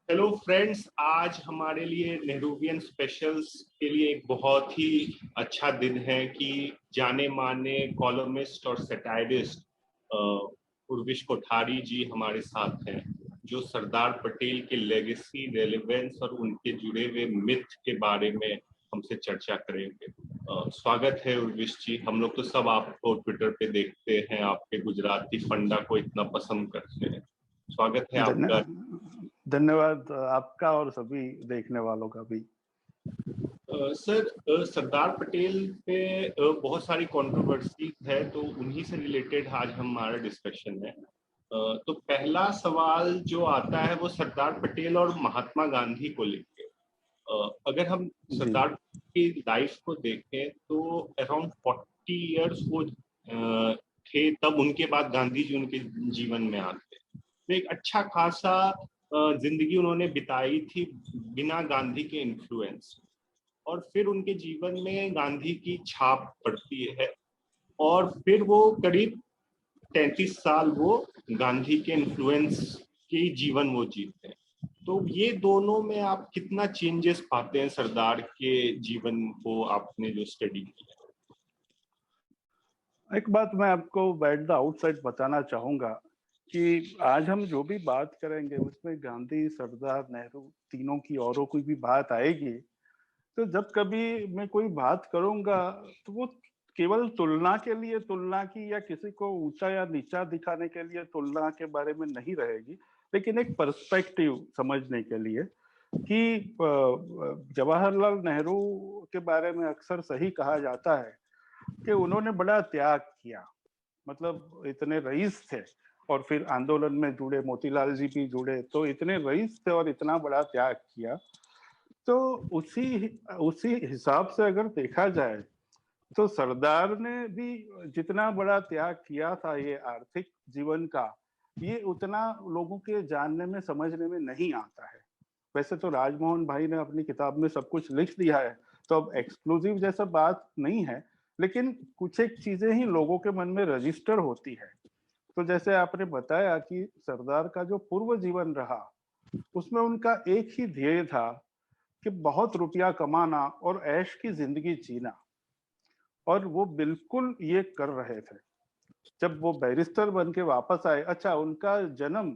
Hello friends, आज हमारे लिए नेहरूवियन स्पेशल्स के लिए एक बहुत ही अच्छा दिन है कि जाने माने कॉलमिस्ट और सैटायरिस्ट उर्विश कोठारी जी हमारे साथ हैं, जो सरदार पटेल के लेगेसी, रेलेवेंस और उनके जुड़े हुए मिथ के बारे में हमसे चर्चा करेंगे। स्वागत है उर्विश जी। हम लोग तो सब आपको ट्विटर पे देखते हैं, आपके गुजराती फंडा को इतना पसंद करते हैं। स्वागत है आपका। धन्यवाद आपका और सभी देखने वालों का भी। सर, सरदार पटेल पे बहुत सारी कंट्रोवर्सी है, तो उन्हीं से रिलेटेड आज हमारा डिस्कशन है। तो पहला सवाल जो आता है वो सरदार पटेल और महात्मा गांधी को लेके। अगर हम सरदार की लाइफ को देखें तो अराउंड 40 इयर्स वो थे तब उनके बाद गांधी जी उनके जीवन में आते। तो एक अच्छा खासा जिंदगी उन्होंने बिताई थी बिना गांधी के इन्फ्लुएंस, और फिर उनके जीवन में गांधी की छाप पड़ती है, और फिर वो करीब 33 साल वो गांधी के इन्फ्लुएंस की जीवन वो जीते हैं। तो ये दोनों में आप कितना चेंजेस पाते हैं सरदार के जीवन को आपने जो स्टडी किया? एक बात मैं आपको बैठ द आउटसाइड बताना चाहूंगा कि आज हम जो भी बात करेंगे उसमें गांधी, सरदार, नेहरू तीनों की औरों की भी बात आएगी। तो जब कभी मैं कोई बात करूंगा तो वो केवल तुलना के लिए तुलना की या किसी को ऊंचा या नीचा दिखाने के लिए तुलना के बारे में नहीं रहेगी, लेकिन एक पर्सपेक्टिव समझने के लिए कि जवाहरलाल नेहरू के बारे में अक्सर सही कहा जाता है कि उन्होंने बड़ा त्याग किया। मतलब इतने रईस थे और फिर आंदोलन में जुड़े, मोतीलाल जी भी जुड़े, तो इतने रईस थे और इतना बड़ा त्याग किया। तो उसी हिसाब से अगर देखा जाए तो सरदार ने भी जितना बड़ा त्याग किया था ये आर्थिक जीवन का, ये उतना लोगों के जानने में समझने में नहीं आता है। वैसे तो राजमोहन भाई ने अपनी किताब में सब कुछ लिख दिया है, तो अब एक्सक्लूसिव जैसा बात नहीं है, लेकिन कुछ एक चीजें ही लोगों के मन में रजिस्टर होती है। तो जैसे आपने बताया कि सरदार का जो पूर्व जीवन रहा उसमें उनका एक ही ध्येय था कि बहुत रुपया कमाना और ऐश की जिंदगी जीना, और वो बिल्कुल ये कर रहे थे। जब वो बैरिस्टर बन के वापस आए, अच्छा उनका जन्म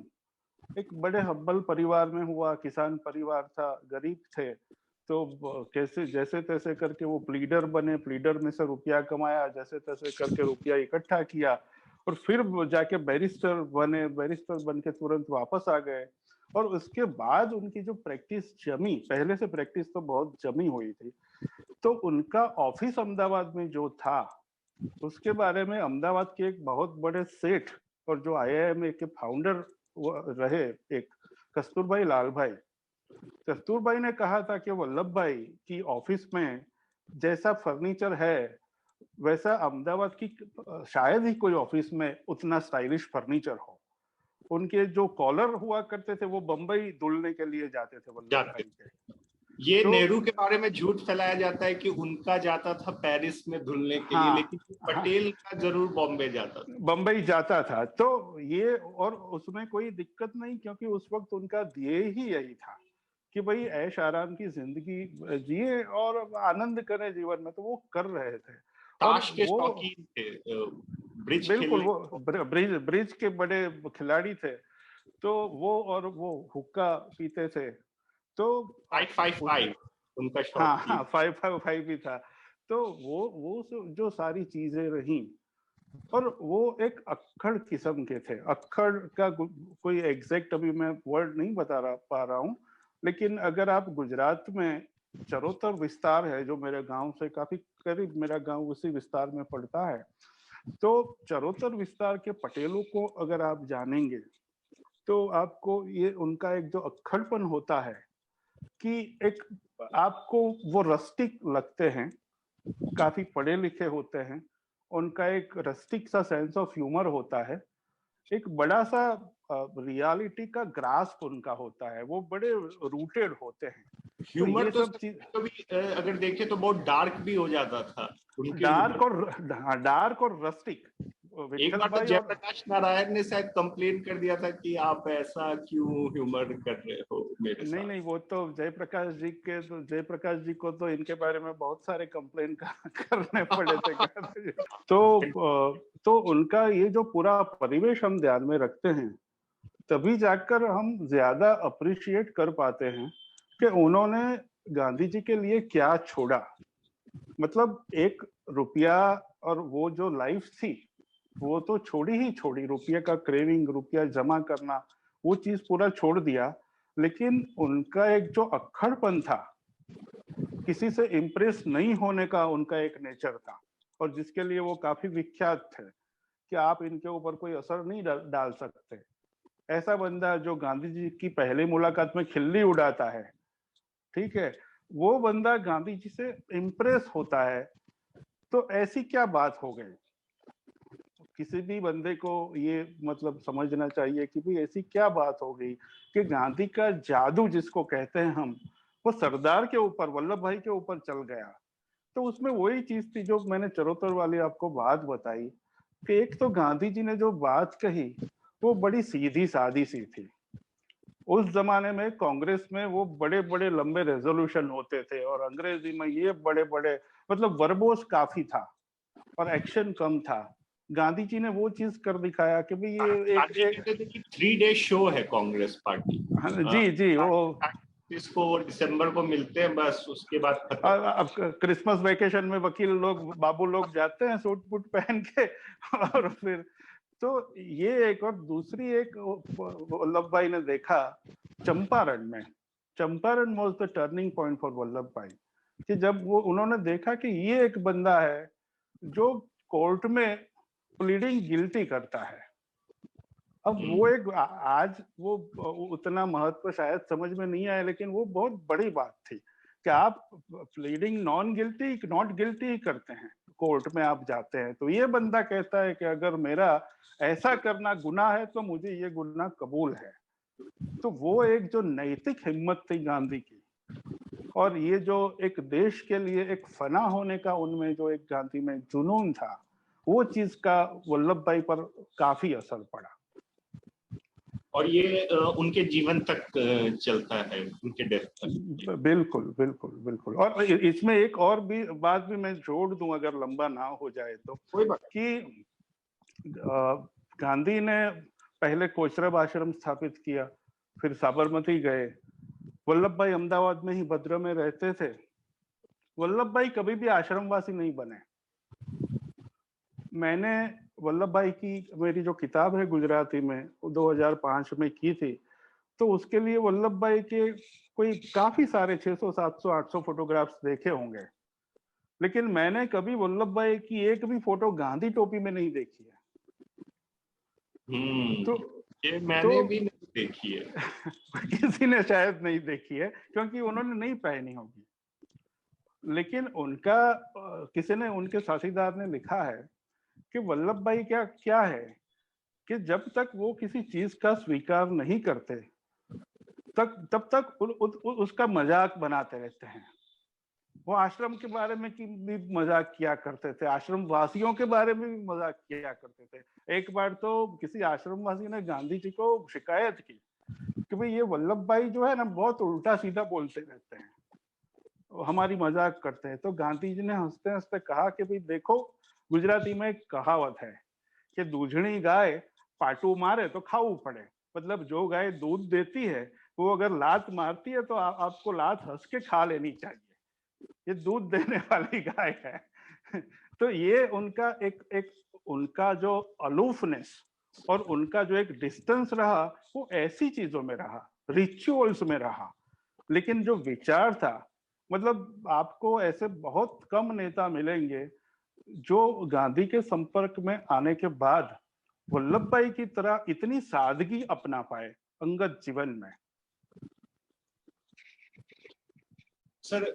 एक बड़े हब्बल परिवार में हुआ, किसान परिवार था, गरीब थे, तो कैसे जैसे तैसे करके वो प्लीडर बने, प्लीडर में से रुपया कमाया, जैसे तैसे करके रुपया इकट्ठा किया और फिर जाके बैरिस्टर बने, बैरिस्टर बन के तुरंत वापस आ गए। और उसके बाद उनकी जो प्रैक्टिस जमी, पहले से प्रैक्टिस तो बहुत जमी हुई थी, तो उनका ऑफिस अहमदाबाद में जो था उसके बारे में अहमदाबाद के एक बहुत बड़े सेठ और जो आईआईएम के फाउंडर रहे, एक कस्तूरबाई लाल भाई, कस्तूरबाई ने कहा था कि वल्लभ भाई की ऑफिस में जैसा फर्नीचर है वैसा अहमदाबाद की शायद ही कोई ऑफिस में उतना स्टाइलिश फर्नीचर हो। उनके जो कॉलर हुआ करते थे वो बंबई धुलने के लिए जाते थे वल्लभ भाई के। ये नेहरू के बारे में झूठ फैलाया जाता है कि उनका जाता था पेरिस में धुलने के लिए, लेकिन पटेल का जरूर बॉम्बे जाता था। बंबई जाता था, तो ये, और उसमें कोई दिक्कत नहीं, क्योंकि उस वक्त उनका ध्येय ही यही था कि भाई ऐश आराम की जिंदगी जिए और आनंद करें जीवन में, तो वो कर रहे थे। और ताश के वो शौकीन थे, ब्रिज बिल्कुल वो ब्रिज के बड़े खिलाड़ी थे, तो वो, और वो हुक्का पीते थे, तो 555 उनका शौक। हाँ 555 भी था। तो वो जो सारी चीजें रही, और वो एक अक्खड़ किस्म के थे। अक्खड़ का कोई एग्जैक्ट अभी मैं वर्ड नहीं पा रहा हूँ, लेकिन अगर आप गुजरात में चरोतर विस्तार है जो मेरे गांव से काफी करीब, मेरा गांव उसी विस्तार में पड़ता है, तो चरोतर विस्तार के पटेलों को अगर आप जानेंगे तो आपको ये उनका एक जो अक्खड़पन होता है कि एक, आपको वो रस्टिक लगते हैं, काफी पढ़े लिखे होते हैं, उनका एक रस्टिक सा सेंस ऑफ ह्यूमर होता है, एक बड़ा सा रियलिटी का ग्रास्प उनका होता है, वो बड़े रूटेड होते हैं। ह्यूमर तो ये सब चीज कभी अगर देखें तो बहुत डार्क भी हो जाता था उनके। डार्क और रस्टिक, एक विठल बार तो भाई और जयप्रकाश नारायण ने शायद कंप्लेन कर दिया था कि आप ऐसा क्यों ह्यूमर कर रहे हो मेरे नहीं साथ। नहीं, वो तो जयप्रकाश जी को तो इनके बारे में बहुत सारे कंप्लेन करने पड़े थे। तो उनका ये जो पूरा परिवेश हम ध्यान में रखते हैं, तभी जाकर हम ज्यादा अप्रिशिएट कर पाते हैं कि उन्होंने गांधी जी के लिए क्या छोड़ा। मतलब 1 रुपया और वो जो लाइफ थी वो तो छोड़ी ही छोड़ी, रुपये का क्रेविंग, रुपया जमा करना, वो चीज पूरा छोड़ दिया। लेकिन उनका एक जो अक्खड़पन था, किसी से इम्प्रेस नहीं होने का उनका एक नेचर था, और जिसके लिए वो काफी विख्यात थे कि आप इनके ऊपर कोई असर नहीं डाल सकते। ऐसा बंदा जो गांधी जी की पहली मुलाकात में खिल्ली उड़ाता है, ठीक है, वो बंदा गांधी जी से इम्प्रेस होता है। तो ऐसी क्या बात हो गई? किसी भी बंदे को ये मतलब समझना चाहिए कि भाई ऐसी क्या बात हो गई कि गांधी का जादू जिसको कहते हैं हम, वो सरदार के ऊपर, वल्लभ भाई के ऊपर चल गया। तो उसमें वही चीज थी जो मैंने चरोतर वाली आपको बात बताई कि एक तो गांधी जी ने जो बात कही वो बड़ी सीधी सादी सी थी। उस जमाने में कांग्रेस में वो बड़े बड़े लंबे रेजोल्यूशन होते थे, और अंग्रेजी में ये बड़े बड़े, मतलब वर्बोस काफी था और एक्शन कम था। गांधी जी ने वो चीज कर दिखाया कि भाई ये गांधी एक कहते थे कि 3 डे शो है कांग्रेस पार्टी। जी जी, वो इसको दिसंबर को मिलते हैं, बस उसके बाद खत्म। अब क्रिसमस वेकेशन में वकील लोग, बाबू लोग जाते हैं सूट बूट पहन के और फिर तो ये एक, और दूसरी एक वल्लभ भाई ने देखा चंपारण में। Champaran was the turning point for Vallabh भाई, कि जब वो उन्होंने देखा कि ये एक बंदा है जो कोर्ट में प्लीडिंग गिल्टी करता है। अब वो एक आज वो उतना महत्व शायद समझ में नहीं आया, लेकिन वो बहुत बड़ी बात थी कि आप प्लीडिंग नॉट गिल्टी ही करते हैं, कोर्ट में आप जाते हैं तो ये बंदा कहता है कि अगर मेरा ऐसा करना गुनाह है तो मुझे ये गुनाह कबूल है। तो वो एक जो नैतिक हिम्मत थी गांधी की, और ये जो एक देश के लिए एक फना होने का उनमें जो एक गांधी में जुनून था, वो चीज का वल्लभ भाई पर काफी असर पड़ा। और ये उनके जीवन तक चलता है, उनके डेथ तक। बिल्कुल बिल्कुल बिल्कुल। और इसमें एक और भी बात भी मैं जोड़ दूं अगर लंबा ना हो जाए तो, कोई बात कि गांधी ने पहले कोचरब आश्रम स्थापित किया, फिर साबरमती गए। वल्लभ भाई अहमदाबाद में ही भद्र में रहते थे। वल्लभ भाई कभी भी आश्रमवासी नहीं बने। मैंने वल्लभ भाई की, मेरी जो किताब है गुजराती में, 2005 में की थी, तो उसके लिए वल्लभ भाई के कोई काफी सारे 600 700 800 फोटोग्राफ्स देखे होंगे, लेकिन मैंने कभी वल्लभ भाई की एक भी फोटो गांधी टोपी में नहीं देखी है। तो ये तो मैंने भी नहीं देखी है। किसी ने शायद नहीं देखी है क्योंकि उन्होंने नहीं पहनी होगी। लेकिन उनका किसी ने, उनके साथीदार ने लिखा है कि वल्लभ भाई क्या क्या है कि जब तक वो किसी चीज का स्वीकार नहीं करते तब तक उसका मजाक बनाते रहते हैं। वो आश्रम के बारे में की भी मजाक किया करते थे, आश्रम वासियों के बारे में भी मजाक किया करते थे। एक बार तो किसी आश्रम वासी ने गांधी जी को शिकायत की कि भाई ये वल्लभ भाई जो है ना बहुत उल्टा सीधा बोलते रहते हैं, हमारी मजाक करते हैं। तो गांधी जी ने हंसते हंसते कहा कि भाई देखो, गुजराती में एक कहावत है कि दूधनी गाय पाटू मारे तो खाऊ पड़े। मतलब जो गाय दूध देती है वो अगर लात मारती है तो आपको लात हंस के खा लेनी चाहिए, ये दूध देने वाली गाय है। तो ये उनका एक उनका जो अलूफनेस और उनका जो एक डिस्टेंस रहा, वो ऐसी चीजों में रहा, रिचुअल्स में रहा। लेकिन जो विचार था, मतलब आपको ऐसे बहुत कम नेता मिलेंगे जो गांधी के संपर्क में आने के बाद वल्लभ भाई की तरह इतनी सादगी अपना पाए अंगत जीवन में। सर,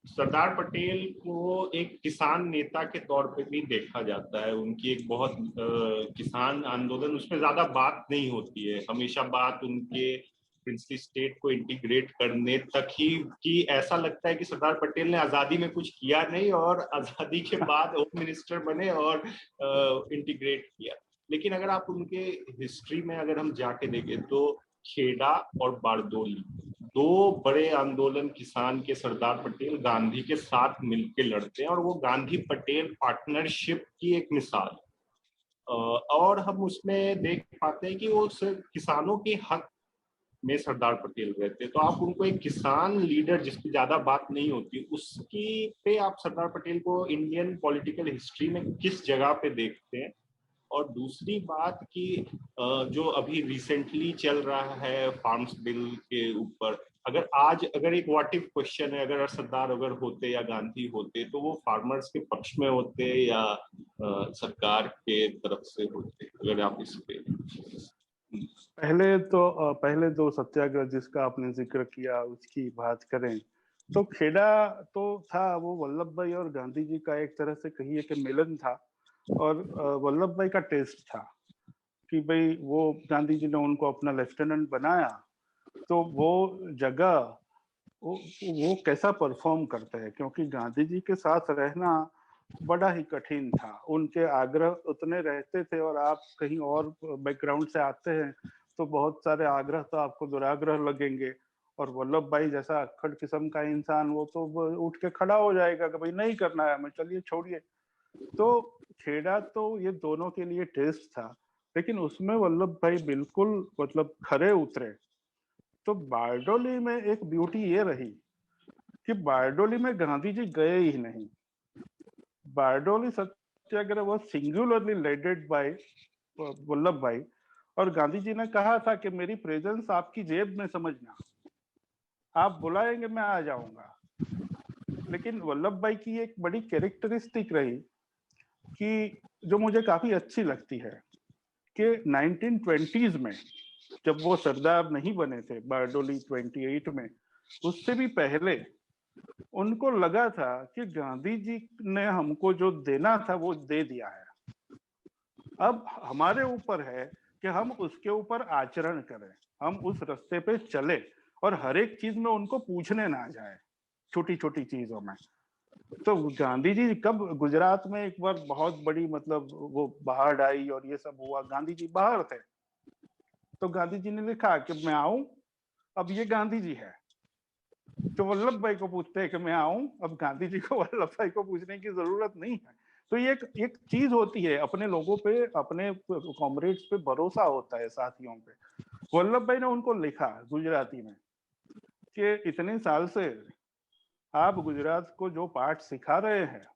सरदार पटेल को एक किसान नेता के तौर पे भी देखा जाता है। उनकी एक बहुत किसान आंदोलन, उसमें ज्यादा बात नहीं होती है, हमेशा बात उनके प्रिंसली स्टेट को इंटीग्रेट करने तक ही कि ऐसा लगता है कि सरदार पटेल ने आजादी में कुछ किया नहीं और आजादी के बाद होम मिनिस्टर बने और इंटीग्रेट किया। लेकिन अगर आप उनके हिस्ट्री में अगर हम जाके देखें तो खेड़ा और बारडोली दो बड़े आंदोलन किसान के सरदार पटेल गांधी के साथ मिलकर लड़ते हैं और वो गांधी पटेल पार्टनरशिप की एक मिसाल। और हम उसमें देख पाते हैं कि वो सिर्फ किसानों के हक में सरदार पटेल रहते। तो आप उनको एक किसान लीडर जिसकी ज्यादा बात नहीं होती उसकी पे आप सरदार पटेल को इंडियन पॉलिटिकल हिस्ट्री में किस जगह पे देखते हैं? और दूसरी बात कि जो अभी रिसेंटली चल रहा है फार्म्स बिल के ऊपर, अगर एक व्हाट इफ क्वेश्चन है, अगर सरदार अगर होते या गांधी होते तो वो फार्मर्स के पक्ष में होते या सरकार के तरफ से होते? अगर आप इस पे पहले दो सत्याग्रह जिसका आपने जिक्र किया उसकी बात करें तो खेड़ा तो था, वो वल्लभ भाई और गांधी जी का एक तरह से कहिए कि मिलन था। और वल्लभ भाई का टेस्ट था कि भाई वो गांधी जी ने उनको अपना लेफ्टिनेंट बनाया तो वो जगह वो कैसा परफॉर्म करता है, क्योंकि गांधी जी के साथ रहना बड़ा ही कठिन था। उनके आग्रह उतने रहते थे और आप कहीं और बैकग्राउंड से आते हैं तो बहुत सारे आग्रह तो आपको दुराग्रह लगेंगे। और वल्लभ भाई जैसा अक्खड़ किस्म का इंसान वो तो उठ के खड़ा हो जाएगा कि भाई नहीं करना है हमें, चलिए छोड़िए। तो खेड़ा तो ये दोनों के लिए टेस्ट था, लेकिन उसमें वल्लभ भाई बिल्कुल मतलब खरे उतरे। तो बारडोली में एक ब्यूटी ये रही कि बारडोली में गांधी जी गए ही नहीं। बारडोली सत्याग्रह वो सिंगुलरली लेडेड बाय वल्लभ भाई, और गांधी जी ने कहा था कि मेरी प्रेजेंस आपकी जेब में समझना, आप बुलाएंगे मैं आ जाऊंगा। लेकिन वल्लभ भाई की एक बड़ी कैरेक्टरिस्टिक रही कि जो मुझे काफी अच्छी लगती है कि 1920s में जब वो सरदार नहीं बने थे, बारडोली 28 में, उससे भी पहले उनको लगा था कि गांधी जी ने हमको जो देना था वो दे दिया है, अब हमारे ऊपर है कि हम उसके ऊपर आचरण करें, हम उस रास्ते पे चले और हर एक चीज में उनको पूछने ना जाए, छोटी छोटी चीजों में। तो गांधी जी कब गुजरात में एक बार बहुत बड़ी मतलब वो बाढ़ आई और ये सब हुआ, गांधी जी बाहर थे, तो गांधी जी ने लिखा कि मैं आऊं, अब ये गांधी जी है। तो वल्लभ भाई को पूछते हैं कि मैं आऊं, अब गांधी जी को वल्लभ भाई को पूछने की जरूरत नहीं है। तो ये एक चीज होती है, अपने लोगों पे, अपने कॉमरेड्स पे भरोसा होता है, साथियों पे। वल्लभ भाई ने उनको लिखा गुजराती में कि इतने साल से आप गुजरात को जो पाठ सिखा रहे हैं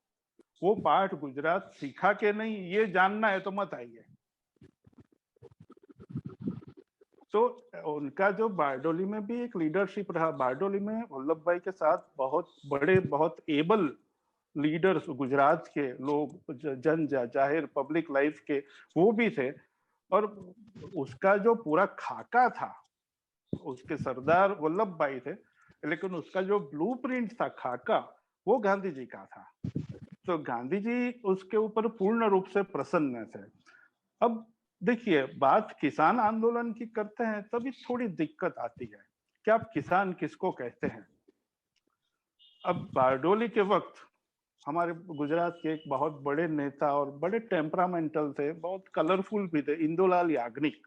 वो पाठ गुजरात सीखा के नहीं, ये जानना है तो मत आइए। तो उनका जो बारडोली में भी एक लीडरशिप रहा, बारडोली में वल्लभ भाई के साथ बहुत बड़े बहुत एबल लीडर्स गुजरात के लोग, जन जाहिर पब्लिक लाइफ के वो भी थे। और उसका जो पूरा खाका था, उसके सरदार वल्लभ भाई थे, लेकिन उसका जो ब्लूप्रिंट था, खाका, वो गांधी जी का था। तो गांधी जी उसके ऊपर पूर्ण रूप से प्रसन्न थे। अब देखिए, बात किसान आंदोलन की करते हैं तभी थोड़ी दिक्कत आती है कि आप किसान किसको कहते हैं। अब बारडोली के वक्त हमारे गुजरात के एक बहुत बड़े नेता और बड़े टेम्परामेंटल थे, बहुत कलरफुल भी थे, इंदुलाल याग्निक।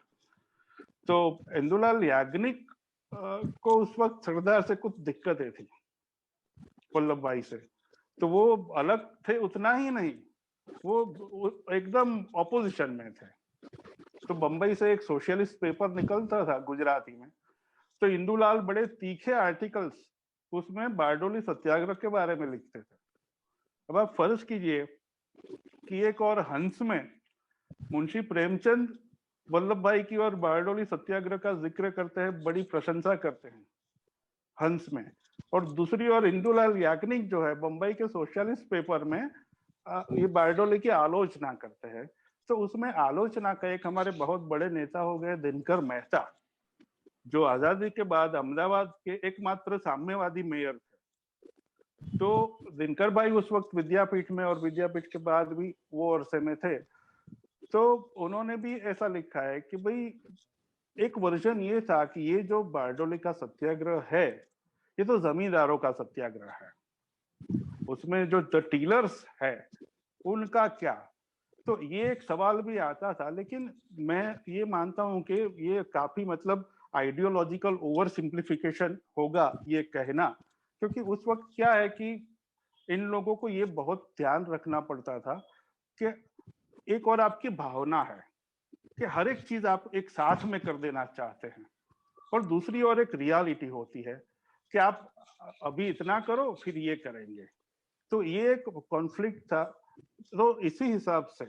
तो इंदुलाल याग्निक को उस वक्त सरदार से कुछ दिक्कतें थी, वल्लभ भाई से। तो वो अलग थे उतना ही नहीं, वो एकदम ऑपोजिशन में थे। तो बंबई से एक सोशलिस्ट पेपर निकलता था गुजराती में, तो इंदुलाल बड़े तीखे आर्टिकल्स उसमें बारडोली सत्याग्रह के बारे में लिखते थे। अब आप फर्ज कीजिए कि एक और हंस में मुंशी प्रेमचंद वल्लभ भाई की और बारडोली सत्याग्रह का जिक्र करते हैं, बड़ी प्रशंसा करते हैं हंस में, और दूसरी ओर इंदुलाल याग्निक जो है बंबई के सोशलिस्ट पेपर में ये बारडोली की आलोचना करते हैं। तो उसमें आलोचना का एक हमारे बहुत बड़े नेता हो गए दिनकर मेहता, जो आजादी के बाद अहमदाबाद के एकमात्र साम्यवादी मेयर थे। तो दिनकर भाई उस वक्त विद्यापीठ में और विद्यापीठ के बाद भी वो अरसे में थे। तो उन्होंने भी ऐसा लिखा है कि भाई एक वर्जन ये था कि ये जो बारडोली का सत्याग्रह है ये तो जमींदारों का सत्याग्रह है, उसमें जो टीलर्स है उनका क्या। तो ये एक सवाल भी आता था, लेकिन मैं ये मानता हूं कि ये काफी मतलब आइडियोलॉजिकल ओवर सिंप्लीफिकेशन होगा ये कहना, क्योंकि उस वक्त क्या है कि इन लोगों को ये बहुत ध्यान रखना पड़ता था कि एक और आपकी भावना है कि हर एक चीज आप एक साथ में कर देना चाहते हैं, और दूसरी ओर एक रियलिटी होती है कि आप अभी इतना करो फिर ये करेंगे। तो ये एक कॉन्फ्लिक्ट था। तो इसी हिसाब से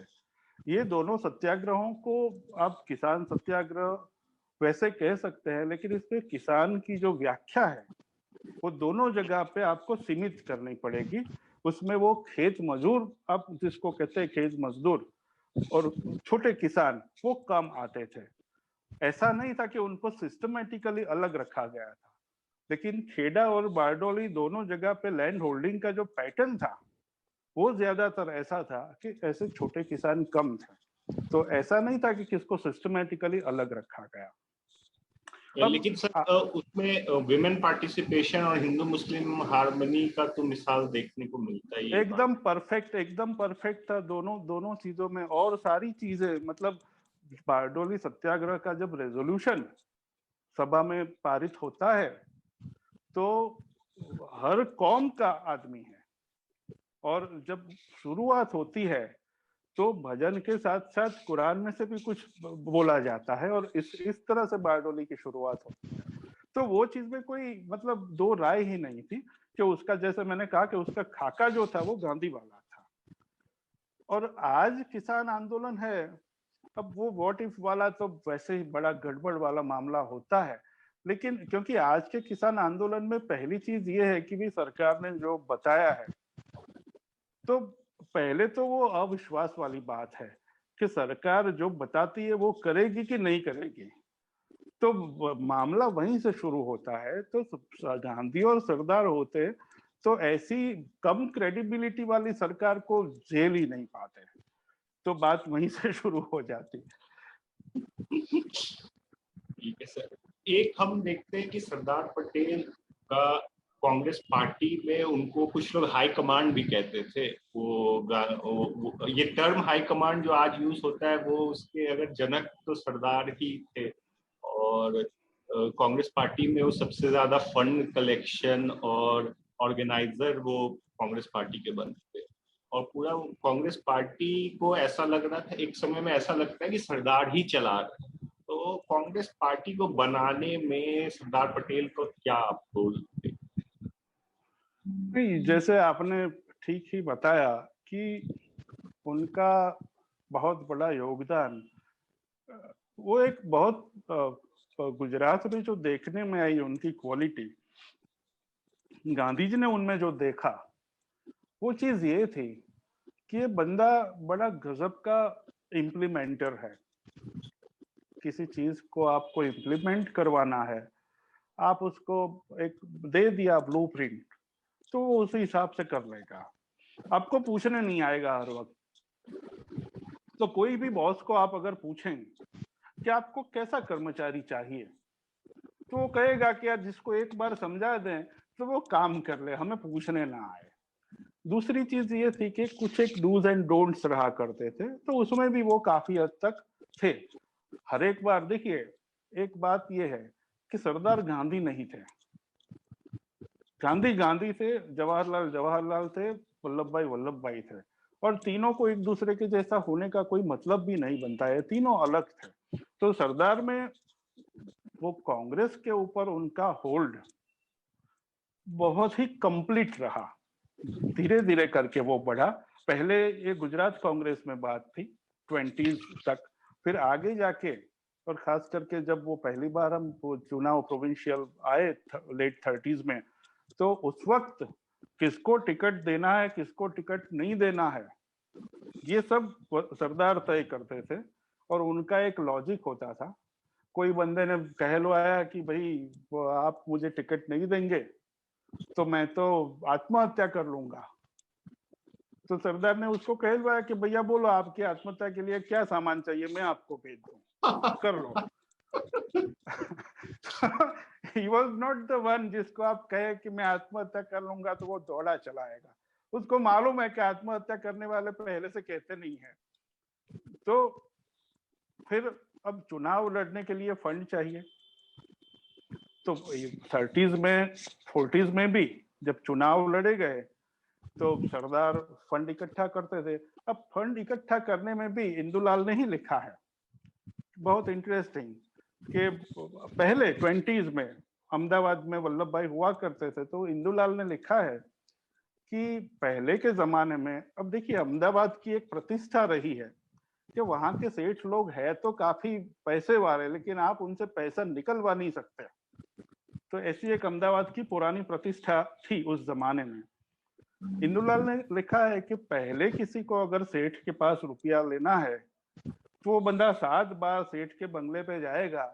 ये दोनों सत्याग्रहों को आप किसान सत्याग्रह वैसे कह सकते हैं, लेकिन इसमें किसान की जो व्याख्या है वो दोनों जगह पे आपको सीमित करनी पड़ेगी। उसमें वो खेत मजदूर, आप जिसको कहते हैं खेत मजदूर, और छोटे किसान वो कम आते थे। ऐसा नहीं था कि उनको सिस्टमेटिकली अलग रखा गया था, लेकिन खेड़ा और बारडोली दोनों जगह पे लैंड होल्डिंग का जो पैटर्न था वो ज्यादातर ऐसा था कि ऐसे छोटे किसान कम थे। तो ऐसा नहीं था कि किसको सिस्टमेटिकली अलग रखा गया। लेकिन सर उसमें विमेन पार्टिसिपेशन और हिंदू मुस्लिम हार्मनी का तो मिसाल देखने को मिलता ही है। एकदम परफेक्ट था दोनों चीजों में, और सारी चीजें मतलब बारडोली सत्याग्रह का जब रेजोल्यूशन सभा में पारित होता है तो हर कौम का आदमी है, और जब शुरुआत होती है तो भजन के साथ साथ कुरान में से भी कुछ बोला जाता है, और इस तरह से बारडोली की शुरुआत होती है। तो वो चीज में कोई मतलब दो राय ही नहीं थी कि उसका, जैसे मैंने कहा कि उसका खाका जो था वो गांधी वाला था। और आज किसान आंदोलन है, अब वो व्हाट इफ वाला तो वैसे ही बड़ा गड़बड़ वाला मामला होता है, लेकिन क्योंकि आज के किसान आंदोलन में पहली चीज ये है कि भी सरकार ने जो बताया है, तो पहले तो वो अविश्वास वाली बात है कि सरकार जो बताती है वो करेगी कि नहीं करेगी। तो मामला वहीं से शुरू होता है। तो गांधी और सरदार होते तो ऐसी कम क्रेडिबिलिटी वाली सरकार को झेल ही नहीं पाते, तो बात वहीं से शुरू हो जाती। ठीक है सर, एक हम देखते हैं कि सरदार पटेल का कांग्रेस पार्टी में उनको कुछ लोग हाई कमांड भी कहते थे। ये टर्म हाई कमांड जो आज यूज होता है वो उसके अगर जनक तो सरदार ही थे, और कांग्रेस पार्टी में वो सबसे ज्यादा फंड कलेक्शन और ऑर्गेनाइजर वो कांग्रेस पार्टी के बनते थे, और पूरा कांग्रेस पार्टी को ऐसा लग रहा था, एक समय में ऐसा लगता है कि सरदार ही चला रहे हैं। तो कांग्रेस पार्टी को बनाने में सरदार पटेल को क्या रोल थे? नहीं, जैसे आपने ठीक ही बताया कि उनका बहुत बड़ा योगदान, वो एक बहुत गुजरात में जो देखने में आई उनकी क्वालिटी, गांधी जी ने उनमें जो देखा वो चीज ये थी कि ये बंदा बड़ा गजब का इम्प्लीमेंटर है। किसी चीज को आपको इम्प्लीमेंट करवाना है, आप उसको एक दे दिया ब्लूप्रिंट, तो वो उसी हिसाब से कर लेगा, आपको पूछने नहीं आएगा हर वक्त। तो कोई भी बॉस को आप अगर पूछें कि आपको कैसा कर्मचारी चाहिए, तो वो कहेगा कि यार जिसको एक बार समझा दें तो वो काम कर ले, हमें पूछने ना आए। दूसरी चीज ये थी कि कुछ एक डूज एंड डोंट्स रहा करते थे, तो उसमें भी वो काफी हद तक थे। हर एक बार देखिए, एक बात ये है कि सरदार गांधी नहीं थे, गांधी गांधी थे, जवाहरलाल जवाहरलाल थे, वल्लभ भाई थे, और तीनों को एक दूसरे के जैसा होने का कोई मतलब भी नहीं बनता है, तीनों अलग थे। तो सरदार में वो कांग्रेस के ऊपर उनका होल्ड बहुत ही कंप्लीट रहा, धीरे धीरे करके वो बढ़ा। पहले ये गुजरात कांग्रेस में बात थी 20s तक, फिर आगे जाके, और खास करके जब वो पहली बार हम वो चुनाव प्रोविंशियल आए लेट 30s में, तो उस वक्त किसको टिकट देना है किसको टिकट नहीं देना है ये सब सरदार तय करते थे, और उनका एक लॉजिक होता था। कोई बंदे ने कहलवाया कि भाई आप मुझे टिकट नहीं देंगे तो मैं तो आत्महत्या कर लूंगा, तो सरदार ने उसको कहलवाया कि भैया बोलो आपकी आत्महत्या के लिए क्या सामान चाहिए, मैं आपको भेज दूं, कर लो। He was not the one जिसको आप कहे कि मैं आत्महत्या कर लूंगा तो वो दौड़ा चलाएगा। उसको मालूम है कि आत्महत्या करने वाले पहले से कहते नहीं है। तो फिर अब चुनाव लड़ने के लिए फंड चाहिए। तो 30s में 40s में भी जब चुनाव लड़े गए तो सरदार फंड इकट्ठा करते थे। अब फंड इकट्ठा करने में भी इंदुलाल ने ही लिखा है, बहुत इंटरेस्टिंग, कि पहले 20s में अहमदाबाद में वल्लभ भाई हुआ करते थे, तो इंदुलाल ने लिखा है कि पहले के जमाने में, अब देखिए अहमदाबाद की एक प्रतिष्ठा रही है कि वहां के सेठ लोग हैं तो काफी पैसे वाले, लेकिन आप उनसे पैसा निकलवा नहीं सकते। तो ऐसी एक अहमदाबाद की पुरानी प्रतिष्ठा थी उस जमाने में। इंदुलाल ने लिखा है कि पहले किसी को अगर सेठ के पास रुपया लेना है तो वो बंदा 7 बार सेठ के बंगले पे जाएगा,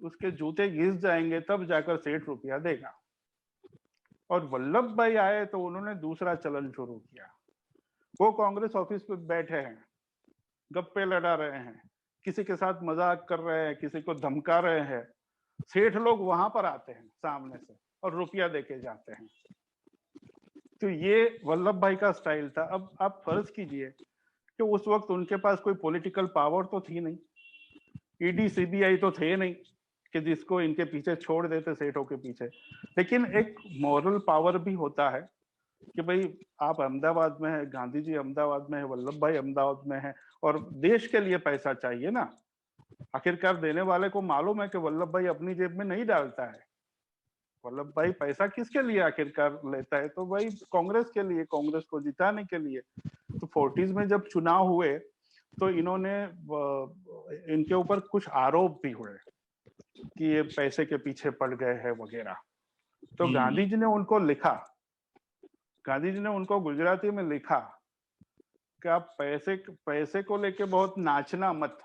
उसके जूते घिस जाएंगे, तब जाकर सेठ रुपया देगा। और वल्लभ भाई आए तो उन्होंने दूसरा चलन शुरू किया। वो कांग्रेस ऑफिस पे बैठे हैं, गप्पे लड़ा रहे हैं, किसी के साथ मजाक कर रहे हैं, किसी को धमका रहे हैं, सेठ लोग वहां पर आते हैं सामने से और रुपया देके जाते हैं। तो ये वल्लभ भाई का स्टाइल था। अब आप फर्ज कीजिए कि उस वक्त उनके पास कोई पॉलिटिकल पावर तो थी नहीं, ईडी सीबीआई तो थे नहीं कि जिसको इनके पीछे छोड़ देते सेठों के पीछे, लेकिन एक मॉरल पावर भी होता है कि भाई आप अहमदाबाद में है, गांधी जी अहमदाबाद में है, वल्लभ भाई अहमदाबाद में है, और देश के लिए पैसा चाहिए ना। आखिरकार देने वाले को मालूम है कि वल्लभ भाई अपनी जेब में नहीं डालता है, वल्लभ भाई पैसा किसके लिए आखिरकार लेता है, तो भाई कांग्रेस के लिए, कांग्रेस को जिताने के लिए। तो 40s में जब चुनाव हुए तो इन्होंने इनके ऊपर कुछ आरोप भी हुए कि ये पैसे के पीछे पड़ गए हैं वगैरह। तो गांधी जी ने उनको लिखा, गांधी जी ने उनको गुजराती में लिखा कि आप पैसे को लेके बहुत नाचना मत।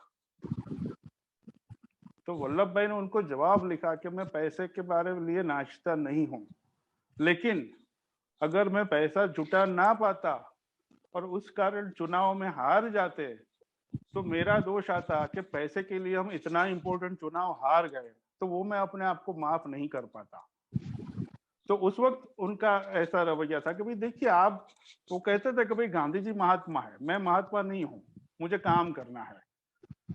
तो वल्लभ भाई ने उनको जवाब लिखा कि मैं पैसे के बारे में लिए नाचता नहीं हूं, लेकिन अगर मैं पैसा जुटा ना पाता और उस कारण चुनाव में हार जाते तो मेरा दोष आता कि पैसे के लिए हम इतना इंपॉर्टेंट चुनाव हार गए, तो वो मैं अपने आप को माफ नहीं कर पाता। तो उस वक्त उनका ऐसा रवैया था कि भाई देखिए आप, वो कहते थे कि भाई गांधी जी महात्मा है, मैं महात्मा नहीं हूं, मुझे काम करना है।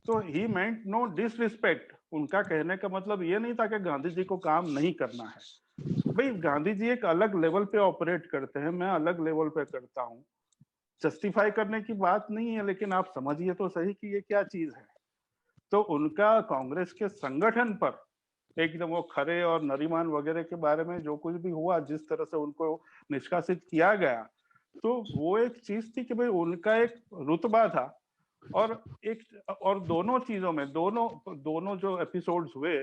तो ही मेंट नो डिसरिस्पेक्ट। उनका कहने का मतलब ये नहीं था कि गांधी जी को काम नहीं करना है। भाई गांधी जी एक अलग लेवल पे ऑपरेट करते हैं, मैं अलग लेवल पे करता हूँ। जस्टिफाई करने की बात नहीं है, लेकिन आप समझिए तो सही कि ये क्या चीज है। तो उनका कांग्रेस के संगठन पर एकदम, वो खरे और नरीमान वगैरह के बारे में जो कुछ भी हुआ, जिस तरह से उनको निष्कासित किया गया, तो वो एक चीज थी कि भाई उनका एक रुतबा था। और दोनों चीजों में, दोनों जो एपिसोड्स हुए,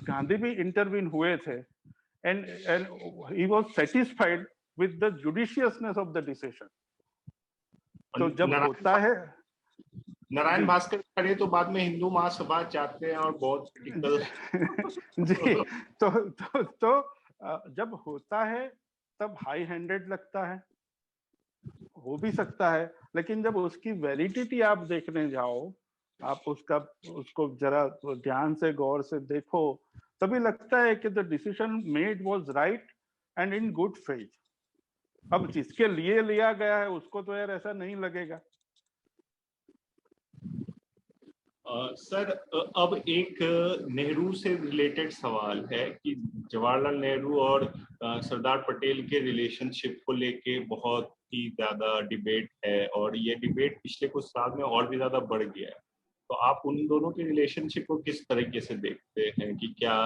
गांधी भी इंटरवीन हुए थे, and he was satisfied with the judiciousness of the decision. तो जब होता है, नारायण भास्कर खड़े तो बाद में हिंदू महासभा चाहते हैं और बहुत क्रिटिकल जी। तो जब होता है तब हाई हैंडेड लगता है, हो भी सकता है, लेकिन जब उसकी वैलिडिटी आप देखने जाओ, आप उसको जरा ध्यान से गौर से देखो, तभी लगता है कि the decision made was right and in good faith. अब जिसके लिए लिया गया है उसको तो यार ऐसा नहीं लगेगा। सर अब एक नेहरू से रिलेटेड सवाल है कि जवाहरलाल नेहरू और सरदार पटेल के रिलेशनशिप को लेके बहुत ही ज्यादा डिबेट है, और ये डिबेट पिछले कुछ साल में और भी ज्यादा बढ़ गया है। तो आप उन दोनों के रिलेशनशिप को किस तरीके से देखते हैं कि क्या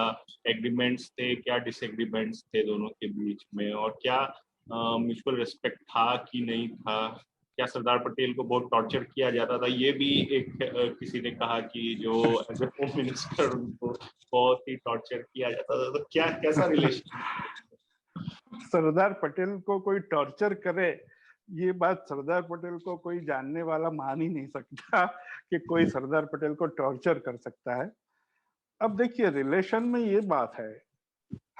एग्रीमेंट्स थे, क्या डिसएग्रीमेंट्स थे दोनों के बीच में, और क्या म्यूचुअल रिस्पेक्ट था कि नहीं था? क्या सरदार पटेल को बहुत टॉर्चर किया जाता था? ये भी एक किसी ने कहा कि जो एज ए होम मिनिस्टर उनको बहुत ही टॉर्चर किया जाता था। तो क्या कैसा रिलेशन? सरदार पटेल को कोई टॉर्चर करे, ये बात सरदार पटेल को कोई जानने वाला मान ही नहीं सकता कि कोई सरदार पटेल को टॉर्चर कर सकता है। अब देखिए रिलेशन में ये बात है,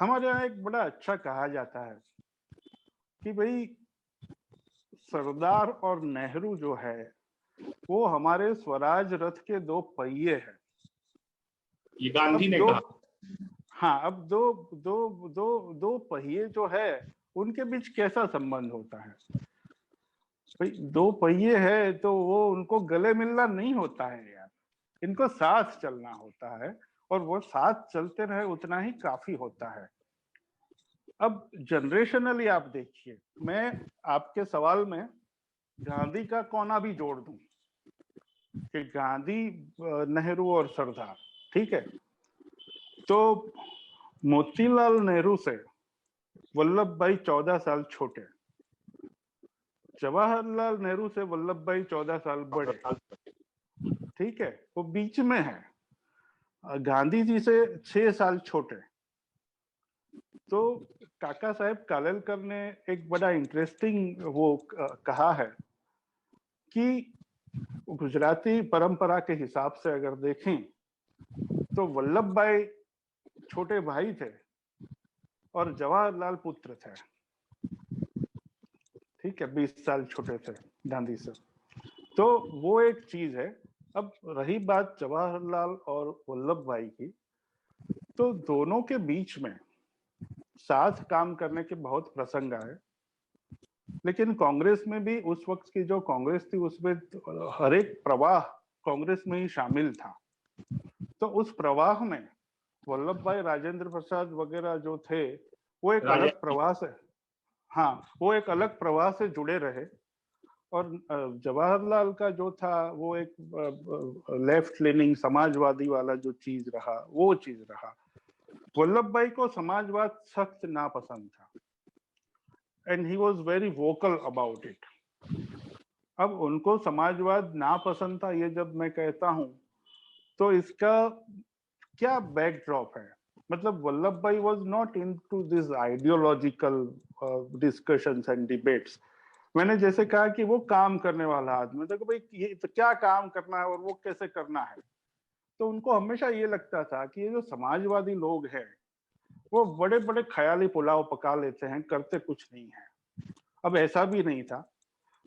हमारे यहाँ एक बड़ा अच्छा कहा जाता है कि भाई सरदार और नेहरू जो है वो हमारे स्वराज रथ के दो पहिए हैं। ये गांधी ने कहा। हाँ, अब दो दो दो दो पहिए जो है उनके बीच कैसा संबंध होता है? भाई दो पहिए है तो वो उनको गले मिलना नहीं होता है यार, इनको साथ चलना होता है, और वो साथ चलते रहे उतना ही काफी होता है। अब जनरेशनली आप देखिए, मैं आपके सवाल में गांधी का कोना भी जोड़ दूं कि गांधी, नेहरू और सरदार, ठीक है, तो मोतीलाल नेहरू से वल्लभ भाई 14 साल छोटे, जवाहरलाल नेहरू से वल्लभ भाई 14 साल बड़े, ठीक है, वो बीच में है। गांधी जी से 6 साल छोटे। तो काका साहेब कालेलकर ने एक बड़ा इंटरेस्टिंग वो कहा है कि गुजराती परंपरा के हिसाब से अगर देखें तो वल्लभ भाई छोटे भाई थे और जवाहरलाल पुत्र थे, ठीक है, 20 साल छोटे थे गांधी से। तो वो एक चीज है। अब रही बात जवाहरलाल और वल्लभ भाई की, तो दोनों के बीच में साथ काम करने के बहुत प्रसंग आए, लेकिन कांग्रेस में भी उस वक्त की जो कांग्रेस थी उसमें हर एक प्रवाह कांग्रेस में ही शामिल था। तो उस प्रवाह में वल्लभ भाई, राजेंद्र प्रसाद वगैरह जो थे वो एक अलग प्रवाह से, हाँ, वो एक अलग प्रवाह से जुड़े रहे। और जवाहरलाल का जो था वो एक लेफ्ट लीनिंग समाजवादी वाला जो चीज रहा वो चीज रहा। वल्लभ भाई को समाजवाद सख्त नापसंद था and he was very vocal about it. अब उनको समाजवाद नापसंद था, ये जब मैं कहता हूं तो इसका क्या बैकड्रॉप है? मतलब वल्लभ भाई was not into this ideological discussions and debates. मैंने जैसे कहा कि वो काम करने वाला आदमी था कि भाई ये तो क्या काम करना है और वो कैसे करना है। तो उनको हमेशा ये लगता था कि ये जो समाजवादी लोग हैं वो बड़े बड़े ख्याली पुलाव पका लेते हैं, करते कुछ नहीं है। अब ऐसा भी नहीं था,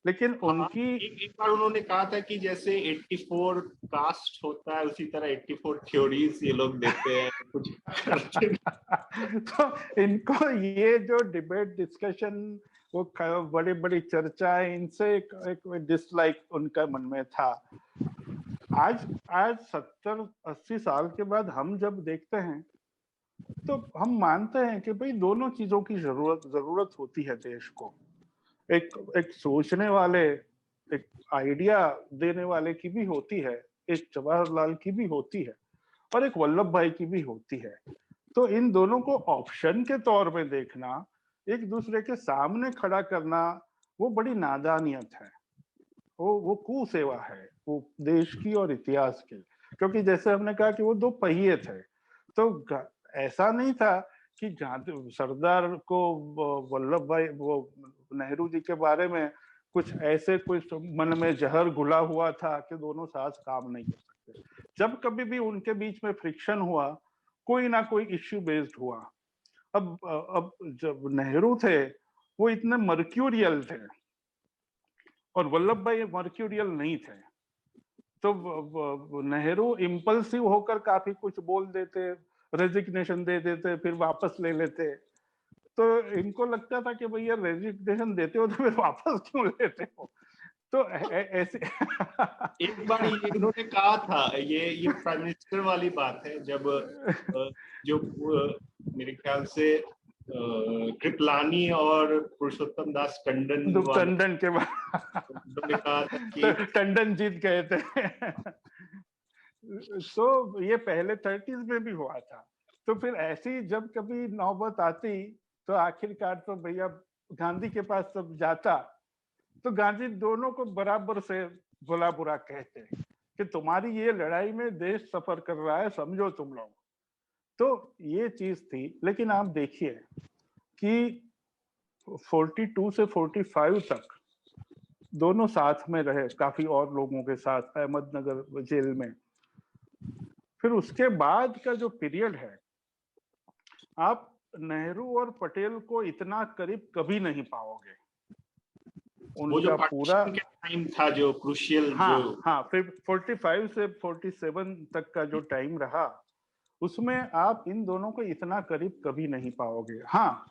लेकिन उनकी एक बार उन्होंने कहा था कि जैसे 84 कास्ट होता है उसी तरह 84 थ्योरीज ये लोग देते हैं कुछ करते तो इनको ये जो डिबेट डिस्कशन, वो बड़ी बड़ी चर्चाएं, इनसे एक डिसलाइक उनका मन में था। आज 70-80 साल के बाद हम जब देखते हैं तो हम मानते हैं कि भाई दोनों चीजों की जरूरत होती है देश को। एक सोचने वाले, एक आइडिया देने वाले की भी होती है, एक जवाहरलाल की भी होती है और एक वल्लभ भाई की भी होती है। तो इन दोनों को ऑप्शन के तौर पे देखना, एक दूसरे के सामने खड़ा करना, वो बड़ी नादानियत है, वो कुसेवा है, वो देश की और इतिहास की। क्योंकि जैसे हमने कहा कि वो दो पहिए थे, तो ऐसा नहीं था कि सरदार को वल्लभ भाई, वो नेहरू जी के बारे में कुछ ऐसे कुछ मन में जहर घुला हुआ था कि दोनों साथ काम नहीं कर सकते। जब कभी भी उनके बीच में फ्रिक्शन हुआ, कोई ना कोई इश्यू बेस्ड हुआ। अब जब नेहरू थे वो इतने मर्क्यूरियल थे और वल्लभ भाई मर्क्यूरियल नहीं थे। तो नेहरू इम्पल्सिव होकर काफी कुछ बोल देते, रेजिग्नेशन दे देते, फिर वापस ले लेते। तो इनको लगता था कि भैया रेजिग्नेशन देते हो तो फिर वापस क्यों लेते हो? तो ऐसे एक बार ये उन्होंने कहा था, ये प्राइम मिनिस्टर वाली बात है, जब जो मेरे ख्याल से कृपलानी और पुरुषोत्तम दास टंडन के बाद उन्होंने कहा था कि टंडन जीत गए थे। तो ये पहले 30s में भी हुआ था। तो फिर ऐसी जब कभी नौबत आती तो आखिरकार तो भैया गांधी के पास सब जाता, तो गांधी दोनों को बराबर से भला बुरा कहते कि तुम्हारी ये लड़ाई में देश सफर कर रहा है, समझो तुम लोग। तो ये चीज थी। लेकिन आप देखिए कि 42 से 45 तक दोनों साथ में रहे, काफी और लोगों के साथ, अहमदनगर जेल में। फिर उसके बाद का जो पीरियड है, आप नेहरू और पटेल को इतना करीब कभी नहीं पाओगे। उनका पूरा टाइम था जो क्रूशियल, हाँ, हाँ, फिर 45 से 47 तक का जो टाइम रहा, उसमें आप इन दोनों को इतना करीब कभी नहीं पाओगे। हाँ,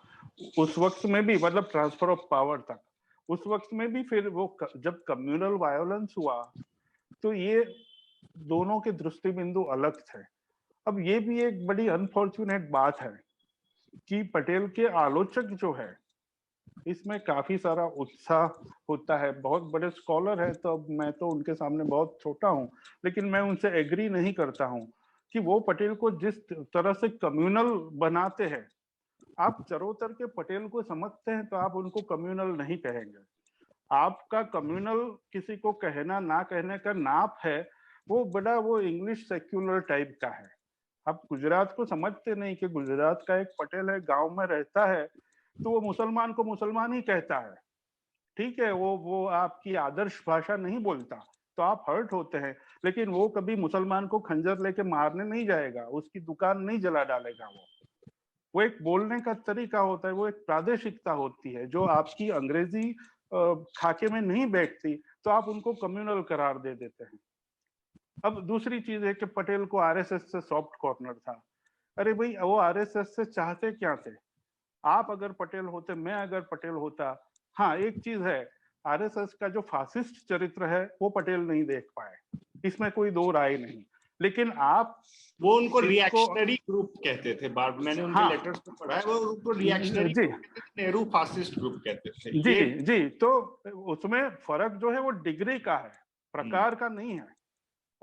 उस वक्त में भी मतलब ट्रांसफर ऑफ पावर तक, उस वक्त में भी फिर वो जब कम्युनल वायोलेंस हुआ तो ये दोनों के दृष्टि बिंदु अलग थे। अब ये भी एक बड़ी अनफॉर्चुनेट बात है कि पटेल के आलोचक जो है इसमें काफी सारा उत्साह होता है, बहुत बड़े स्कॉलर है, तो मैं तो उनके सामने बहुत छोटा हूं, लेकिन मैं उनसे एग्री नहीं करता हूं कि वो पटेल को जिस तरह से कम्युनल बनाते हैं, आप चरोतर के पटेल को समझते हैं तो आप उनको कम्युनल नहीं कहेंगे। आपका कम्युनल किसी को कहना ना कहने का नाप है वो बड़ा वो इंग्लिश सेक्युलर टाइप का है। आप गुजरात को समझते नहीं कि गुजरात का एक पटेल है, गांव में रहता है, तो वो मुसलमान को मुसलमान ही कहता है, ठीक है, वो आपकी आदर्श भाषा नहीं बोलता तो आप हर्ट होते हैं, लेकिन वो कभी मुसलमान को खंजर लेके मारने नहीं जाएगा, उसकी दुकान नहीं जला डालेगा। वो एक बोलने का तरीका होता है, वो एक प्रादेशिकता होती है जो आपकी अंग्रेजी खाके में नहीं बैठती, तो आप उनको कम्युनल करार दे देते हैं। अब दूसरी चीज है कि पटेल को आरएसएस से सॉफ्ट कॉर्नर था। अरे भाई, वो आरएसएस से चाहते क्या थे? आप अगर पटेल होते, मैं अगर पटेल होता, हाँ एक चीज है, आरएसएस का जो फासिस्ट चरित्र है वो पटेल नहीं देख पाए, इसमें कोई दो राय नहीं, लेकिन आप वो उनको रिएक्शनरी ग्रुप कहते थे, बाद मैंने उनके हाँ, लेटर्स में पढ़ा है, वो उनको रिएक्शनरी जी नेहरू फासिस्ट ग्रुप कहते थे। जी ये जी, तो उसमें फर्क जो है वो डिग्री का है, प्रकार का नहीं है।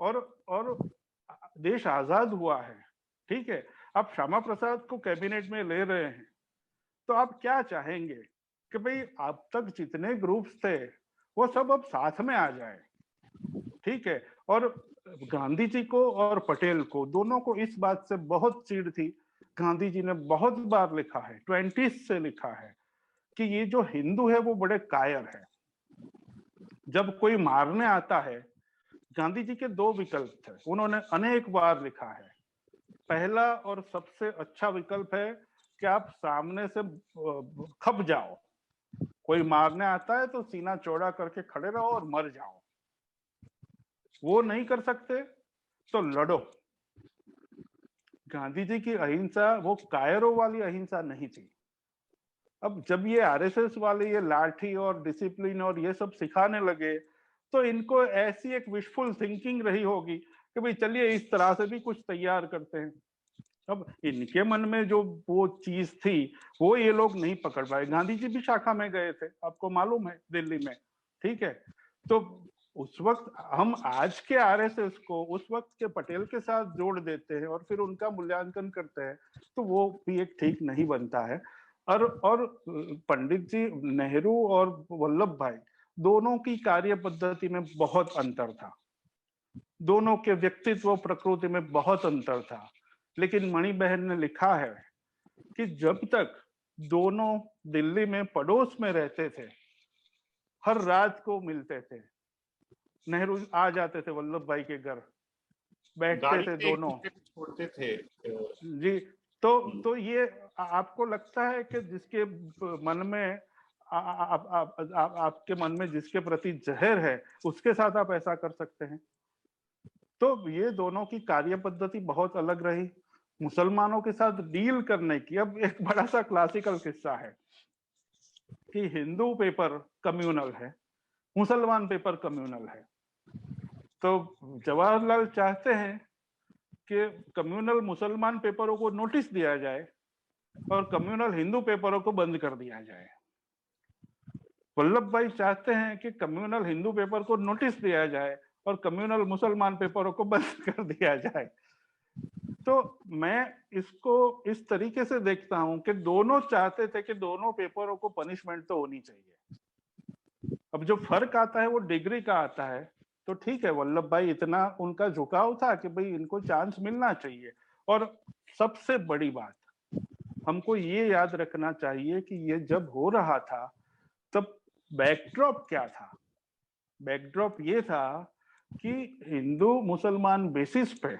और देश आजाद हुआ है, ठीक है, आप श्यामा प्रसाद को कैबिनेट में ले रहे हैं, तो आप क्या चाहेंगे कि भाई अब तक जितने ग्रुप्स थे वो सब अब साथ में आ जाए, ठीक है। और गांधी जी को और पटेल को दोनों को इस बात से बहुत चिढ़ थी। गांधी जी ने बहुत बार लिखा है, 20s से लिखा है कि ये जो हिंदू है वो बड़े कायर है। जब कोई मारने आता है, गांधी जी के दो विकल्प थे, उन्होंने अनेक बार लिखा है। पहला और सबसे अच्छा विकल्प है कि आप सामने से खप जाओ, कोई मारने आता है तो सीना चौड़ा करके खड़े रहो और मर जाओ। वो नहीं कर सकते तो लड़ो। गांधी जी की अहिंसा वो कायरों वाली अहिंसा नहीं थी। अब जब ये आरएसएस वाले ये लाठी और डिसिप्लिन और ये सब सिखाने लगे, तो इनको ऐसी एक विशफुल थिंकिंग रही होगी कि भाई चलिए इस तरह से भी कुछ तैयार करते हैं। अब इनके मन में जो वो चीज थी वो ये लोग नहीं पकड़ पाए। गांधी जी भी शाखा में गए थे, आपको मालूम है, दिल्ली में, ठीक है। तो उस वक्त हम आज के आरएसएस को उस वक्त के पटेल के साथ जोड़ देते हैं और फिर उनका मूल्यांकन करते हैं, तो वो भी एक ठीक नहीं बनता है। और पंडित जी नेहरू और वल्लभ भाई दोनों की कार्य पद्धति में बहुत अंतर था, दोनों के व्यक्तित्व प्रकृति में बहुत अंतर था। लेकिन मणि बहन ने लिखा है कि जब तक दोनों दिल्ली में पड़ोस में रहते थे, हर रात को मिलते थे, नेहरू आ जाते थे वल्लभ भाई के घर, बैठते गाड़ी थे पे एक दोनों दूसरे को छोड़ते थे। जी। तो ये आपको लगता है कि जिसके मन में आपके मन में जिसके प्रति जहर है उसके साथ आप ऐसा कर सकते हैं? तो ये दोनों की कार्य पद्धति बहुत अलग रही। मुसलमानों के साथ डील करने की, अब एक बड़ा सा क्लासिकल किस्सा है कि हिंदू पेपर कम्युनल है, मुसलमान पेपर कम्युनल है। तो जवाहरलाल चाहते हैं कि कम्युनल मुसलमान पेपरों को नोटिस दिया जाए और कम्युनल हिंदू पेपरों को बंद कर दिया जाए। वल्लभ भाई चाहते हैं कि कम्युनल हिंदू पेपर को नोटिस दिया जाए और कम्युनल मुसलमान पेपरों को बंद कर दिया जाए। तो मैं इसको इस तरीके से देखता हूं कि दोनों चाहते थे कि दोनों पेपरों को पनिशमेंट तो होनी चाहिए। अब जो फर्क आता है वो डिग्री का आता है। तो ठीक है, वल्लभ भाई इतना उनका झुकाव था कि भाई इनको चांस मिलना चाहिए। और सबसे बड़ी बात हमको ये याद रखना चाहिए कि ये जब हो रहा था तब बैकड्रॉप क्या था? बैकड्रॉप ये था कि हिंदू मुसलमान बेसिस पे,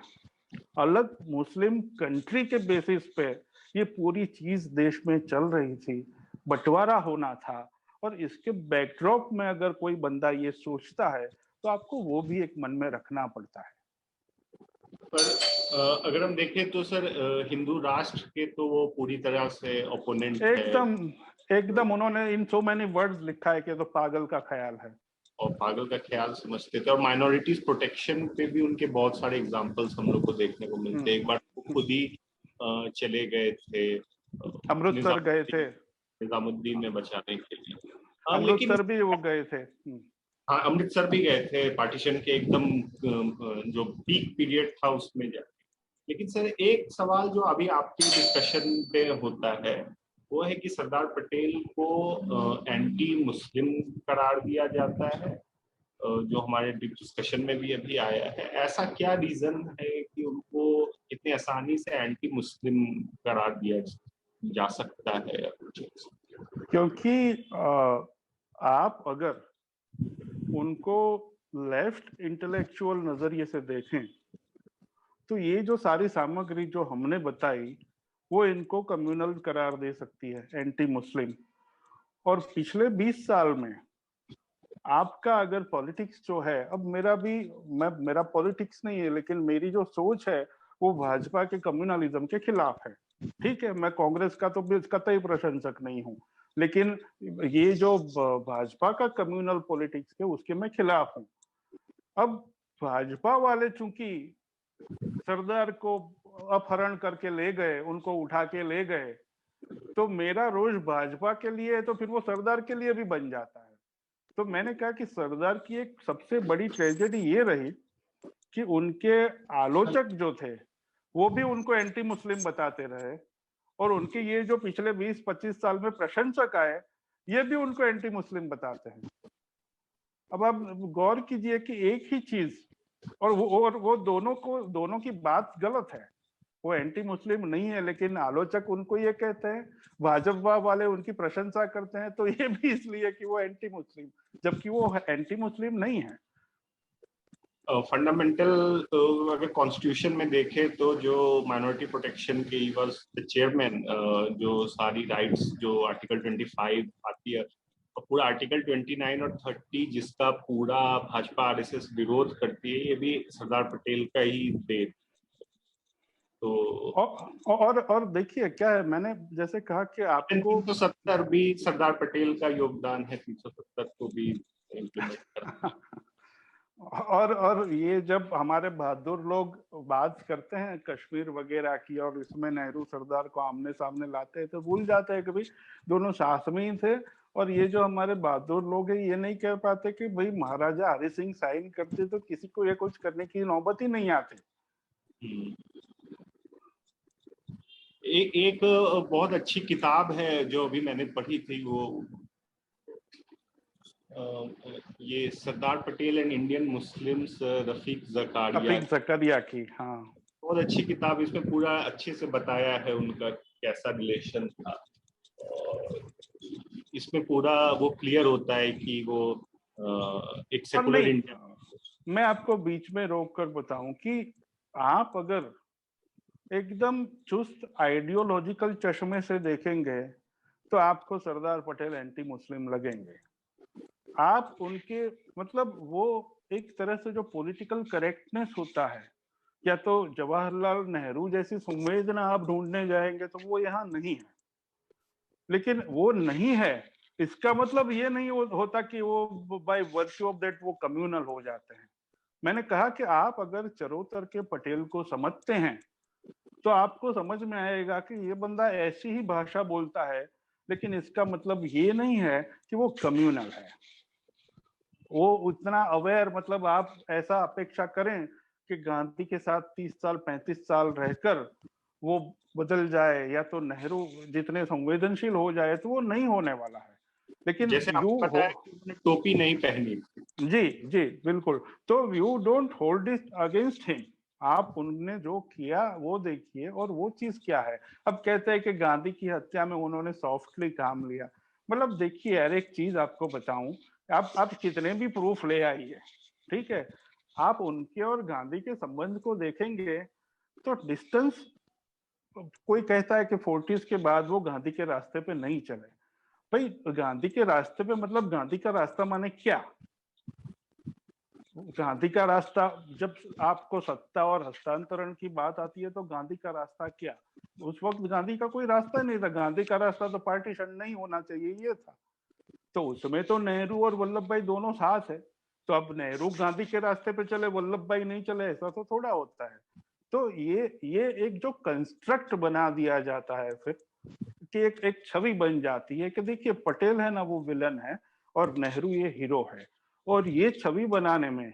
अलग मुस्लिम कंट्री के बेसिस पे ये पूरी चीज देश में चल रही थी, बंटवारा होना था। और इसके बैकड्रॉप में अगर कोई बंदा ये सोचता है तो आपको वो भी एक मन में रखना पड़ता है। पर अगर हम देखें तो सर हिंदू राष्ट्र के तो वो पूरी तरह से ओपोनेंट है। एकदम एकदम उन्होंने इन सो मैनी वर्ड्स लिखा है कि तो पागल का ख्याल है और पागल का ख्याल समझते थे, और माइनॉरिटीज प्रोटेक्शन पे भी उनके बहुत सारे एग्जांपल्स हम लोग को देखने को मिलते हैं। एक बार वो खुद ही चले गए थे अमृतसर गए थे, निजामुद्दीन में बचाने के लिए। लेकिन अमृतसर भी वो गए थे। हाँ, अमृतसर भी गए थे पार्टीशन के एकदम जो पीक पीरियड था उसमें जाके। लेकिन सर एक सवाल जो अभी आपके डिस्कशन पे होता है वो है कि सरदार पटेल को एंटी मुस्लिम करार दिया जाता है, जो हमारे डिस्कशन में भी अभी आया है। ऐसा क्या रीजन है कि उनको इतनी आसानी से एंटी मुस्लिम करार दिया जा सकता है? क्योंकि आप अगर उनको लेफ्ट इंटेलेक्चुअल नजरिए से देखें तो ये जो सारी सामग्री जो हमने बताई वो इनको कम्युनल करार दे सकती है, एंटी मुस्लिम। और पिछले 20 साल में आपका अगर पॉलिटिक्स जो है, अब मेरा पॉलिटिक्स नहीं है लेकिन मेरी जो सोच है वो भाजपा के कम्युनलिज्म के खिलाफ है। ठीक है, मैं कांग्रेस का तो कतई प्रशंसक नहीं हूं, लेकिन ये जो भाजपा का कम्युनल पॉलिटिक्स है उसके मैं खिलाफ हूं। अब भाजपा वाले चूंकि सरदार को अपहरण करके ले गए, उनको उठा के ले गए, तो मेरा रोष भाजपा के लिए है तो फिर वो सरदार के लिए भी बन जाता है। तो मैंने कहा कि सरदार की एक सबसे बड़ी ट्रेजेडी ये रही कि उनके आलोचक जो थे वो भी उनको एंटी मुस्लिम बताते रहे, और उनके ये जो पिछले 20-25 साल में प्रशंसक आए ये भी उनको एंटी मुस्लिम बताते हैं। अब आप गौर कीजिए कि एक ही चीज, और वो दोनों की बात गलत है। वो एंटी मुस्लिम नहीं है लेकिन आलोचक उनको ये कहते हैं, भाजपा वाले उनकी प्रशंसा करते हैं, तो ये भी इसलिए कि वो एंटी मुस्लिम, जबकि वो एंटी मुस्लिम नहीं है। फंडामेंटल अगर कॉन्स्टिट्यूशन में देखें तो जो माइनॉरिटी प्रोटेक्शन के ही वाज द चेयरमैन, जो सारी राइट्स जो आर्टिकल 25 आती है, पूरा आर्टिकल 29 और 30 जिसका पूरा भाजपा आरएसएस विरोध करती है, ये भी सरदार पटेल का ही देन। तो और देखिए क्या है, मैंने जैसे कहा कि आपको 370 भी सरदार पटेल का योगदान है, 370 को भी इम्प्लीमेंट करना। और ये जब हमारे बहादुर लोग बात करते हैं कश्मीर वगैरह की और इसमें नेहरू सरदार को आमने सामने लाते हैं तो भूल जाते हैं कि भाई दोनों शासमी थे। और ये जो हमारे बहादुर लोग हैं ये नहीं कह पाते कि भाई महाराजा हरि सिंह साइन करते तो किसी को ये कुछ करने की नौबत ही नहीं आती। एक बहुत अच्छी किताब है जो अभी मैंने पढ़ी थी, वो ये Sardar Patel and Indian Muslims, Rafiq Zakaria की। हाँ, बहुत अच्छी किताब। इसमें पूरा अच्छे से बताया है उनका कैसा रिलेशन था, और इसमें पूरा वो क्लियर होता है कि वो एक सेकुलर इंडिया। मैं आपको बीच में रोक कर बताऊं कि आप अगर एकदम चुस्त आइडियोलॉजिकल चश्मे से देखेंगे तो आपको सरदार पटेल एंटी मुस्लिम लगेंगे। आप उनके मतलब वो एक तरह से जो पॉलिटिकल करेक्टनेस होता है, या तो जवाहरलाल नेहरू जैसी संवेदना आप ढूंढने जाएंगे तो वो यहाँ नहीं है। लेकिन वो नहीं है इसका मतलब ये नहीं होता कि वो बाय वर्च्यू ऑफ दैट वो कम्युनल हो जाते हैं। मैंने कहा कि आप अगर चरोतर के पटेल को समझते हैं तो आपको समझ में आएगा कि ये बंदा ऐसी ही भाषा बोलता है, लेकिन इसका मतलब ये नहीं है कि वो कम्युनल है। वो उतना अवेयर, मतलब आप ऐसा अपेक्षा करें कि गांधी के साथ 30 साल 35 साल रहकर वो बदल जाए या तो नेहरू जितने संवेदनशील हो जाए, तो वो नहीं होने वाला है। लेकिन जैसे आपको बताया कि उन्होंने टोपी नहीं पहनी। जी जी बिल्कुल। तो you don't hold it against him, आप उन्होंने जो किया वो देखिए और वो चीज क्या है। अब कहते हैं कि गांधी की हत्या में उन्होंने सॉफ्टली काम लिया। मतलब देखिए यार, एक चीज आपको बताऊं, आप कितने भी प्रूफ ले आइए, ठीक है, आप उनके और गांधी के संबंध को देखेंगे तो डिस्टेंस, कोई कहता है कि 40s के बाद वो गांधी के रास्ते पे नहीं चले। भाई गांधी के रास्ते पे मतलब गांधी का रास्ता माने क्या? गांधी का रास्ता, जब आपको सत्ता और हस्तांतरण की बात आती है तो गांधी का रास्ता क्या? उस वक्त गांधी का कोई रास्ता नहीं था। गांधी का रास्ता तो पार्टीशन नहीं होना चाहिए ये था। तो उसमें तो नेहरू और वल्लभ भाई दोनों साथ है। तो अब नेहरू गांधी के रास्ते पे चले, वल्लभ भाई नहीं चले, ऐसा तो थोड़ा होता है। तो ये एक जो कंस्ट्रक्ट बना दिया जाता है फिर, कि एक छवि बन जाती है कि देखिए पटेल है ना वो विलन है और नेहरू ये हीरो है। और ये छवि बनाने में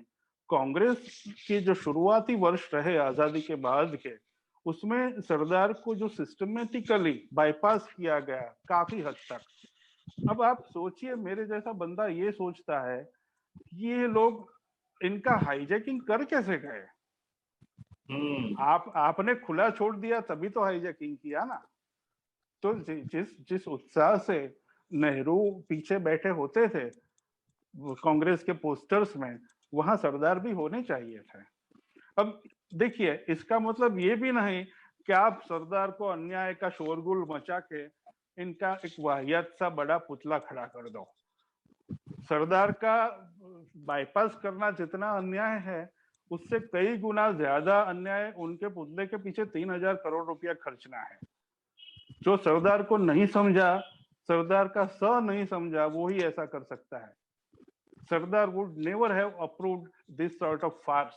कांग्रेस की जो शुरुआती वर्ष रहे आजादी के बाद के, उसमें सरदार को जो सिस्टमेटिकली बाईपास किया गया काफी हद तक। अब आप सोचिए, मेरे जैसा बंदा ये सोचता है ये लोग इनका हाईजैकिंग कर कैसे गए? आपने खुला छोड़ दिया तभी तो हाईजैकिंग किया ना। तो जिस जिस उत्साह से नेहरू पीछे बैठे होते थे कांग्रेस के पोस्टर्स में, वहां सरदार भी होने चाहिए थे। अब देखिए, इसका मतलब ये भी नहीं कि आप सरदार को अन्याय का शोरगुल मचा के इनका एक वाहियात सा बड़ा पुतला खड़ा कर दो। सरदार का बाईपास करना जितना अन्याय है, उससे कई गुना ज्यादा अन्याय उनके पुतले के पीछे 3,000 करोड़ रुपया खर्चना है। जो सरदार को नहीं समझा, सरदार का स नहीं समझा, वो ही ऐसा कर सकता है। Sardar would never have approved this sort of farce.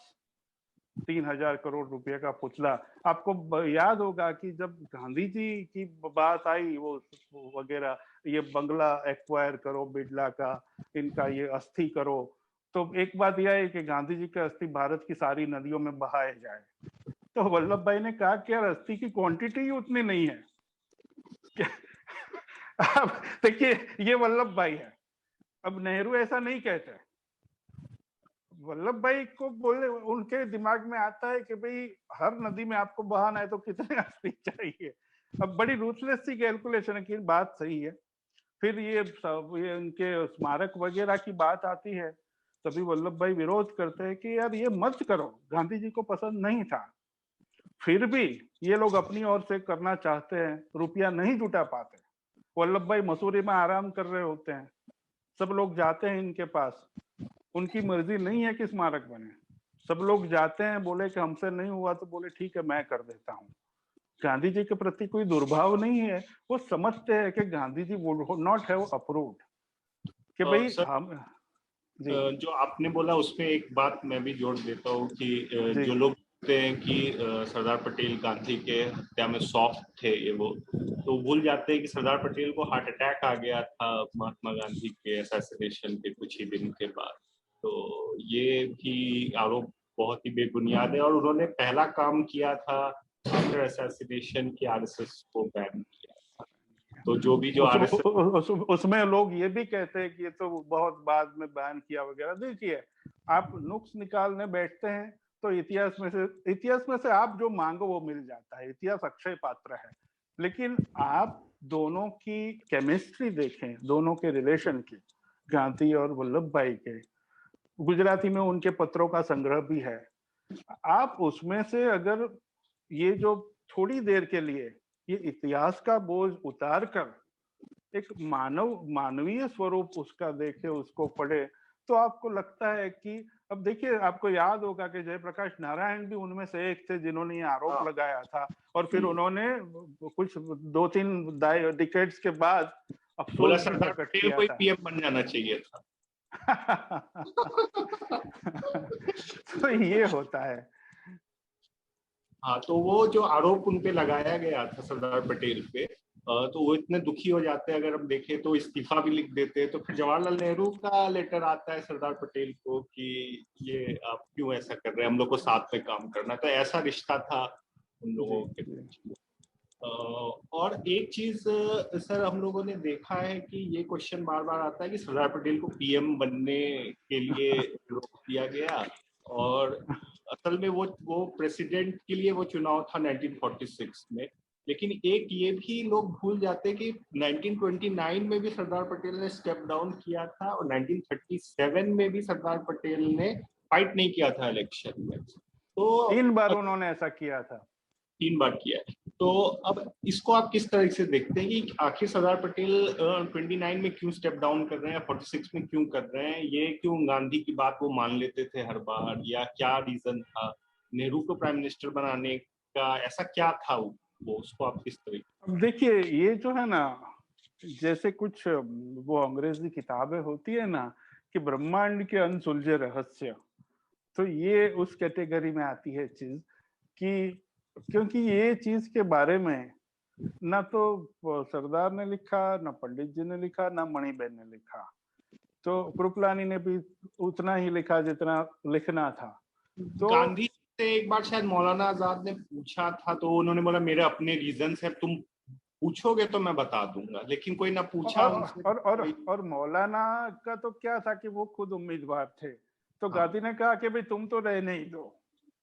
3,000 crore रुपए का पुतला। आपको याद होगा कि जब गांधी जी की बात आई, वो वगैरह, ये बंगला एक्वायर करो बिड़ला का, इनका ये अस्थि करो, तो एक बात यह है कि गांधी जी का अस्थि भारत की सारी नदियों में बहाया जाए। तो वल्लभ भाई ने कहा कि यार अस्थि की क्वांटिटी ही उतनी नहीं है। अब देखिए, ये वल्लभ भाई है। अब नेहरू ऐसा नहीं कहते। वल्लभ भाई को बोले, उनके दिमाग में आता है कि भाई हर नदी में आपको बहाना है तो कितने अस्थि चाहिए। अब बड़ी रूथलेस सी कैलकुलेशन है कि बात सही है। फिर ये उनके स्मारक वगैरह की बात आती है, तभी वल्लभ भाई विरोध करते हैं कि यार ये मत करो, गांधी जी को पसंद नहीं था। फिर भी ये लोग अपनी ओर से करना चाहते हैं, रुपया नहीं जुटा पाते। वल्लभ भाई मसूरी में आराम कर रहे होते हैं, सब लोग जाते हैं इनके पास, उनकी मर्जी नहीं है कि स्मारक बने। सब लोग जाते हैं, बोले कि हमसे नहीं हुआ तो बोले ठीक है मैं कर देता हूँ। गांधी जी के प्रति कोई दुर्भाव नहीं है। वो समझते हैं कि Gandhi ji would not have approved कि भाई हम जी जो आपने बोला उसमें एक बात मैं भी जोड़ देता हूँ कि जो लोग कहते हैं कि सरदार पटेल गांधी के हत्या में सॉफ्ट थे ये वो, तो भूल जाते हैं कि सरदार पटेल को हार्ट अटैक आ गया था महात्मा गांधी के असैसिनेशन के कुछ ही दिन के बाद। तो ये भी आरोप बहुत ही बेबुनियाद है, और उन्होंने पहला काम किया था आफ्टर असैसिनेशन की आरएसएस को बैन किया। तो जो भी जो आरएसएस उसमें लोग ये भी कहते हैं कि ये तो बहुत बाद में बैन किया वगैरह। देखिए, आप नुक्स निकालने बैठते हैं तो इतिहास में से आप जो मांगो वो मिल जाता है। इतिहास अक्षय पात्र है। लेकिन आप दोनों की केमिस्ट्री देखें, दोनों के रिलेशन की, गांधी और वल्लभ भाई के। गुजराती में उनके पत्रों का संग्रह भी है। आप उसमें से अगर ये जो थोड़ी देर के लिए ये इतिहास का बोझ उतार कर एक मानवीय स्वरूप उसका देखे, उसको पढ़े, तो आपको लगता है कि अब देखिए, आपको याद होगा कि जयप्रकाश नारायण भी उनमें से एक थे जिन्होंने ये आरोप लगाया था, और फिर उन्होंने कुछ 2-3 डिकेड्स के बाद अफसोस भी प्रकट किया कोई था। पीएम बन जाना चाहिए था। तो ये होता है। हाँ, तो वो जो आरोप उन पे लगाया गया था सरदार पटेल पे, तो वो इतने दुखी हो जाते हैं, अगर हम देखें तो इस्तीफा भी लिख देते हैं। तो फिर जवाहरलाल नेहरू का लेटर आता है सरदार पटेल को कि ये आप क्यों ऐसा कर रहे हैं, हम लोग को साथ में काम करना। तो ऐसा रिश्ता था उन लोगों के बीच में। और एक चीज सर, हम लोगों ने देखा है कि ये क्वेश्चन बार बार आता है कि सरदार पटेल को पीएम बनने के लिए रोक दिया गया, और असल में वो प्रेसिडेंट के लिए वो चुनाव था 1946 में। लेकिन एक ये भी लोग भूल जाते हैं कि 1929 में भी सरदार पटेल ने स्टेप डाउन किया था, और 1937 में भी सरदार पटेल ने फाइट नहीं किया था इलेक्शन में। तो 3 बार उन्होंने ऐसा किया था। 3 बार किया है। तो अब इसको आप किस तरह से देखते हैं कि आखिर सरदार पटेल 29 में क्यों स्टेप डाउन कर रहे हैं, 46 में क्यों कर रहे हैं? ये क्यों गांधी की बात वो मान लेते थे हर बार, या क्या रीजन था नेहरू को प्राइम मिनिस्टर बनाने का? ऐसा क्या था वो उसको आप किस तरह? अब देखिए, ये जो है ना, जैसे कुछ वो अंग्रेजी किताबें होती है ना कि ब्रह्मांड के अनसुलझे रहस्य, तो ये उस कैटेगरी में आती है चीज कि क्योंकि ये चीज के बारे में ना तो सरदार ने लिखा, ना पंडित जी ने लिखा, ना मणिबेन ने लिखा, तो कृपलानी ने भी उतना ही लिखा जितना लिखना था। तो गांधी से एक बार शायद मौलाना आजाद ने पूछा था, तो उन्होंने बोला मेरे अपने रीजन है, तुम पूछोगे तो मैं बता दूंगा, लेकिन कोई ना पूछा उनसे। और मौलाना का तो क्या था कि वो खुद उम्मीदवार थे, तो हाँ। गांधी ने कहा कि भाई तुम तो रहने ही दो,